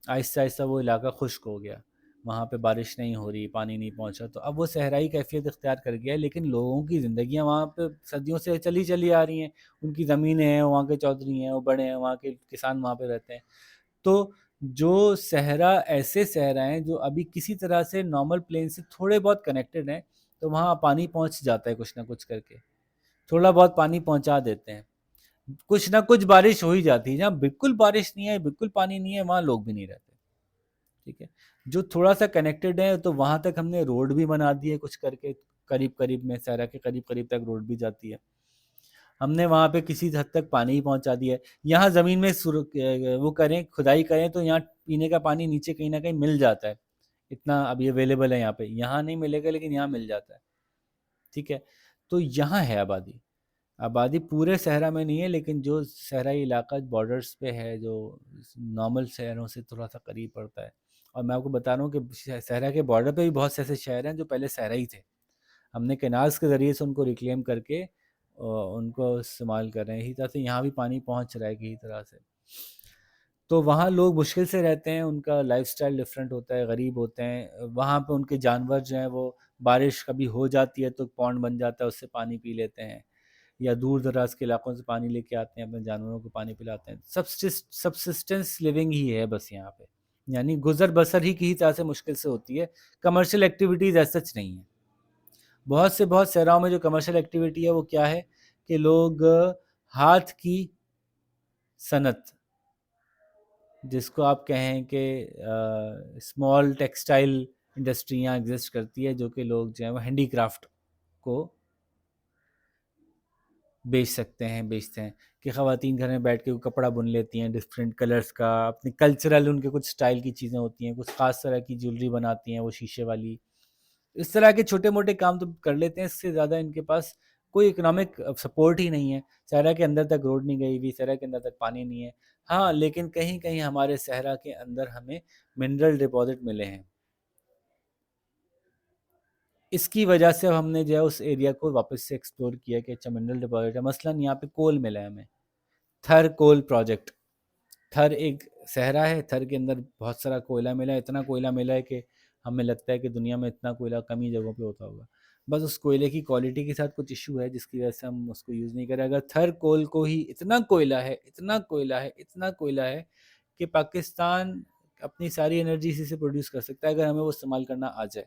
आहिस्ता आहिस्ता वो इलाका खुश्क हो गया, वहाँ पे बारिश नहीं हो रही, पानी नहीं पहुँचा, तो अब वो सहराई कैफियत इख्तियार कर गया है। लेकिन लोगों की ज़िंदगियाँ वहाँ पे सदियों से चली चली आ रही हैं, उनकी ज़मीनें हैं, वहाँ के चौधरी हैं, वो बड़े हैं, वहाँ के किसान वहाँ पे रहते हैं। तो जो सहरा ऐसे सहरा हैं जो अभी किसी तरह से नॉर्मल प्लेन से थोड़े बहुत कनेक्टेड हैं, तो वहाँ पानी पहुँच जाता है कुछ ना कुछ करके, थोड़ा बहुत पानी पहुँचा देते हैं, कुछ ना कुछ बारिश हो ही जाती है। जहाँ बिल्कुल बारिश नहीं है, बिल्कुल पानी नहीं है, वहाँ लोग भी नहीं रहते। ठीक है, जो थोड़ा सा कनेक्टेड है तो वहां तक हमने रोड भी बना दी है कुछ करके, करीब करीब में सहरा के करीब करीब तक रोड भी जाती है, हमने वहां पे किसी हद तक पानी ही पहुंचा दिया है। यहाँ जमीन में वो करें, खुदाई करें तो यहाँ पीने का पानी नीचे कहीं ना कहीं मिल जाता है, इतना अभी अवेलेबल है यहाँ पे, यहाँ नहीं मिलेगा लेकिन यहाँ मिल जाता है। ठीक है, तो यहाँ है आबादी, आबादी पूरे सहरा में नहीं है, लेकिन जो सहराई इलाका बॉर्डर्स पे है, जो नॉर्मल शहरों से थोड़ा सा करीब पड़ता है। और मैं आपको बता रहा हूँ कि सहरा के बॉर्डर पे भी बहुत से ऐसे शहर हैं जो पहले सहरा ही थे, हमने कैनाल्स के ज़रिए से उनको रिक्लेम करके उनको इस्तेमाल कर रहे हैं। इसी तरह से यहाँ भी पानी पहुँच रहा है किसी तरह से। तो वहाँ लोग मुश्किल से रहते हैं, उनका लाइफस्टाइल डिफरेंट होता है, गरीब होते हैं। वहाँ पे उनके जानवर जो हैं वो, बारिश कभी हो जाती है तो पॉन्ड बन जाता है, उससे पानी पी लेते हैं, या दूर दराज के इलाकों से पानी लेके आते हैं, अपने जानवरों को पानी पिलाते हैं। सबसिस्टेंस लिविंग ही है बस यहाँ पे, यानी गुजर बसर ही किसी तरह से मुश्किल से होती है, कमर्शियल एक्टिविटीज़ ऐसा सच नहीं है। बहुत शहरों में जो कमर्शियल एक्टिविटी है वो क्या है कि लोग हाथ की सनत, जिसको आप कहें कि स्मॉल टेक्सटाइल इंडस्ट्रियाँ एग्जिस्ट करती है, जो कि लोग जो है वो हैंडीक्राफ्ट को बेच सकते हैं, बेचते हैं, कि ख़वातीन घर में बैठ के वो कपड़ा बुन लेती हैं डिफरेंट कलर्स का, अपनी कल्चरल उनके कुछ स्टाइल की चीज़ें होती हैं, कुछ ख़ास तरह की ज्वेलरी बनाती हैं वो शीशे वाली। इस तरह के छोटे मोटे काम तो कर लेते हैं, इससे ज़्यादा इनके पास कोई इकोनॉमिक सपोर्ट ही नहीं है। सहरा के अंदर तक रोड नहीं गई हुई, सहरा के अंदर तक पानी नहीं है। हाँ, लेकिन कहीं कहीं हमारे सहरा के अंदर हमें मिनरल डिपॉजिट मिले हैं, इसकी वजह से हमने जो है उस एरिया को वापस से एक्सप्लोर किया कि अच्छा मिनरल डिपॉजिट है। मसलन यहाँ पे कोल मिला है हमें, थर कोल प्रोजेक्ट। थर एक सहरा है, थर के अंदर बहुत सारा कोयला मिला है, इतना कोयला मिला है कि हमें लगता है कि दुनिया में इतना कोयला कम ही जगहों पे होता होगा। बस उस कोयले की क्वालिटी के साथ कुछ इशू है जिसकी वजह से हम उसको यूज़ नहीं करें। अगर थर कोल को ही इतना कोयला है, इतना कोयला है, इतना कोयला है कि पाकिस्तान अपनी सारी एनर्जी इसी से प्रोड्यूस कर सकता है अगर हमें वो इस्तेमाल करना आ जाए।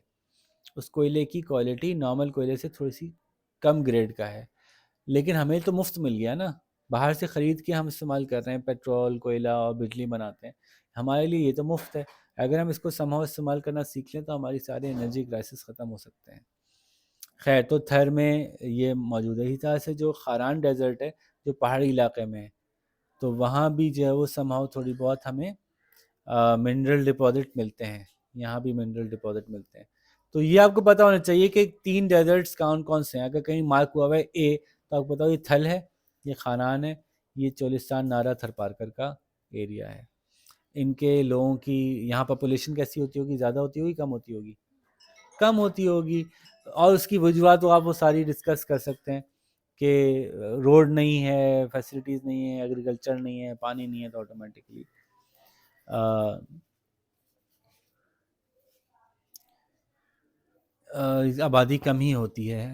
उस कोयले की क्वालिटी नॉर्मल कोयले से थोड़ी सी कम ग्रेड का है, लेकिन हमें तो मुफ्त मिल गया ना, बाहर से ख़रीद के हम इस्तेमाल कर रहे हैं, पेट्रोल कोयला और बिजली बनाते हैं, हमारे लिए ये तो मुफ्त है। अगर हम इसको समहाउ इस्तेमाल करना सीख लें तो हमारी सारी एनर्जी क्राइसिस ख़त्म हो सकते हैं। खैर, तो थर में ये मौजूद है। इसी तरह से जो खारान डेजर्ट है, जो पहाड़ी इलाके में है, तो वहाँ भी जो है वो समहाउ थोड़ी बहुत हमें मिनरल डिपॉजिट मिलते हैं, यहाँ भी मिनरल डिपॉजिट मिलते हैं। तो ये आपको पता होना चाहिए कि 3 डेजर्ट्स कौन-कौन से हैं। अगर कहीं मार्क हुआ हुआ है ए, तो आपको बताओ ये थल है, ये खानान है, ये चोलिस्तान नारा थरपारकर का एरिया है। इनके लोगों की यहाँ पॉपुलेशन कैसी होती होगी? ज़्यादा होती होगी, कम होती होगी? कम होती होगी, और उसकी वजूहत तो आप वो सारी डिस्कस कर सकते हैं कि रोड नहीं है, फैसिलिटीज़ नहीं है, एग्रीकल्चर नहीं है, पानी नहीं है, तो ऑटोमेटिकली आबादी कम ही होती है।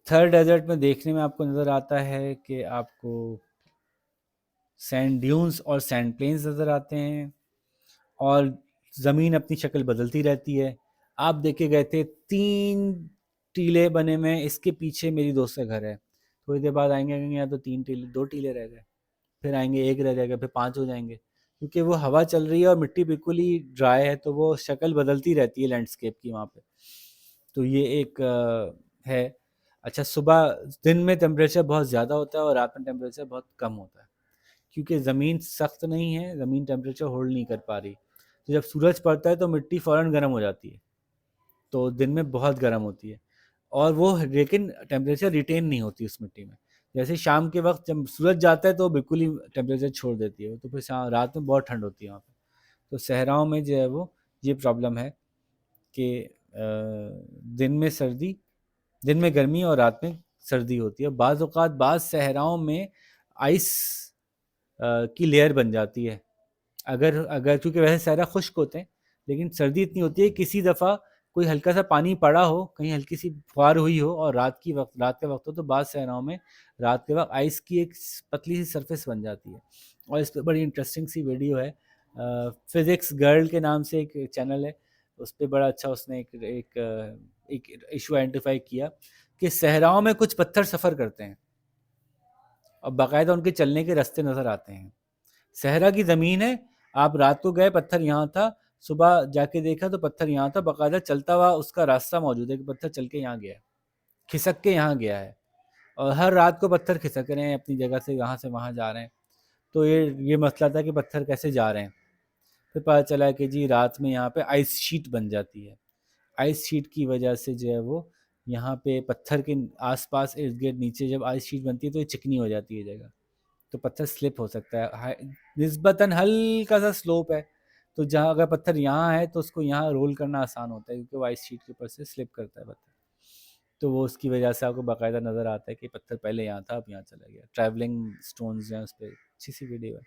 थर्ड डेजर्ट में देखने में आपको नज़र आता है कि आपको सैंड ड्यून्स और सैंड प्लेन्स नज़र आते हैं, और ज़मीन अपनी शक्ल बदलती रहती है। आप देखे गए थे 3 टीले बने में, इसके पीछे मेरी दोस्त का घर है, थोड़ी देर बाद आएंगे कहेंगे यहाँ तो 3 टीले, 2 टीले रह गए, फिर आएंगे 1 रह जाएगा, फिर 5 हो जाएंगे, क्योंकि वो हवा चल रही है और मिट्टी बिल्कुल ही ड्राई है, तो वो शक्ल बदलती रहती है लैंडस्केप की वहाँ पे। तो ये एक है। अच्छा, सुबह दिन में टेम्परेचर बहुत ज़्यादा होता है और रात में टेम्परेचर बहुत कम होता है, क्योंकि ज़मीन सख्त नहीं है, ज़मीन टेम्परेचर होल्ड नहीं कर पा रही। तो जब सूरज पड़ता है तो मिट्टी फ़ौरन गर्म हो जाती है, तो दिन में बहुत गर्म होती है, और वो लेकिन टेम्परेचर रिटेन नहीं होती उस मिट्टी में। जैसे शाम के वक्त जब सूरज जाता है तो बिल्कुल ही टेम्परेचर छोड़ देती है, तो फिर शाम रात में बहुत ठंड होती है वहाँ पे। तो सहराओं में जो है वो ये प्रॉब्लम है कि दिन में सर्दी, दिन में गर्मी और रात में सर्दी होती है। बाज़ औक़ात बाज़ सहराओं में आइस की लेयर बन जाती है। अगर अगर क्योंकि वैसे सहरा खुश्क होते हैं, लेकिन सर्दी इतनी होती है किसी दफ़ा कोई हल्का सा पानी पड़ा हो, कहीं हल्की सी फुहार हुई हो और रात के वक्त हो, तो बाज़ सहराओं में रात के वक्त आइस की एक पतली सी सरफेस बन जाती है। और इस पर बड़ी इंटरेस्टिंग सी वीडियो है, फिजिक्स गर्ल के नाम से एक चैनल है, उस पर बड़ा अच्छा उसने एक इशू आइडेंटिफाई किया कि सहराओं में कुछ पत्थर सफ़र करते हैं और बाकायदा उनके चलने के रास्ते नज़र आते हैं। सहरा की ज़मीन है, आप रात को गए पत्थर यहाँ था, सुबह जाके देखा तो पत्थर यहाँ था, बाकायदा चलता हुआ उसका रास्ता मौजूद है कि पत्थर चल के यहाँ गया है, खिसक के यहाँ गया है। और हर रात को पत्थर खिसक रहे हैं अपनी जगह से, यहाँ से वहाँ जा रहे हैं। तो ये मसला था कि पत्थर कैसे जा रहे हैं। फिर पता चला कि जी रात में यहाँ पे आइस शीट बन जाती है। आइस शीट की वजह से जो है वो यहाँ पे पत्थर के आसपास इर्द गिर्द नीचे जब आइस शीट बनती है तो ये चिकनी हो जाती है जगह, तो पत्थर स्लिप हो सकता है। निस्बतन हल्का सा स्लोप है, तो जहाँ अगर पत्थर यहाँ है तो उसको यहाँ रोल करना आसान होता है क्योंकि वो आइस शीट के ऊपर से स्लिप करता है पत्थर। तो वो उसकी वजह से आपको बाकायदा नज़र आता है कि पत्थर पहले यहाँ था अब यहाँ चला गया। ट्रैवलिंग स्टोन्स जो हैं उस पर अच्छी सी वीडियो है।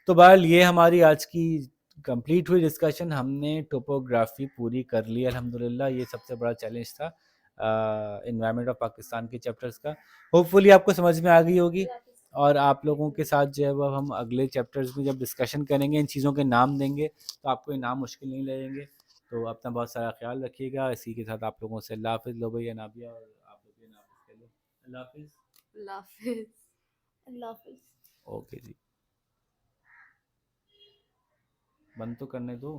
तो बहरहाल ये हमारी आज की कंप्लीट हुई डिस्कशन, हमने टोपोग्राफी पूरी कर ली अल्हम्दुलिल्लाह। ये सबसे बड़ा चैलेंज था इन्वायरमेंट ऑफ पाकिस्तान के चैप्टर्स का। होपफुली आपको समझ में आ गई होगी, और आप लोगों के साथ जो है वो हम अगले चैप्टर्स में जब डिस्कशन करेंगे, इन चीज़ों के नाम देंगे तो आपको ये नाम मुश्किल नहीं लगेंगे। तो अपना बहुत सारा ख्याल रखिएगा। इसी के साथ आप लोगों से अल्लाह हाफ़िज़। लो भैया नाबिया, और आप लोग भी नाफिज़ कह लो। अल्लाह हाफ़िज़। अल्लाह हाफिज। अल्लाह हाफिज। ओके जी, बंद तो करने दो।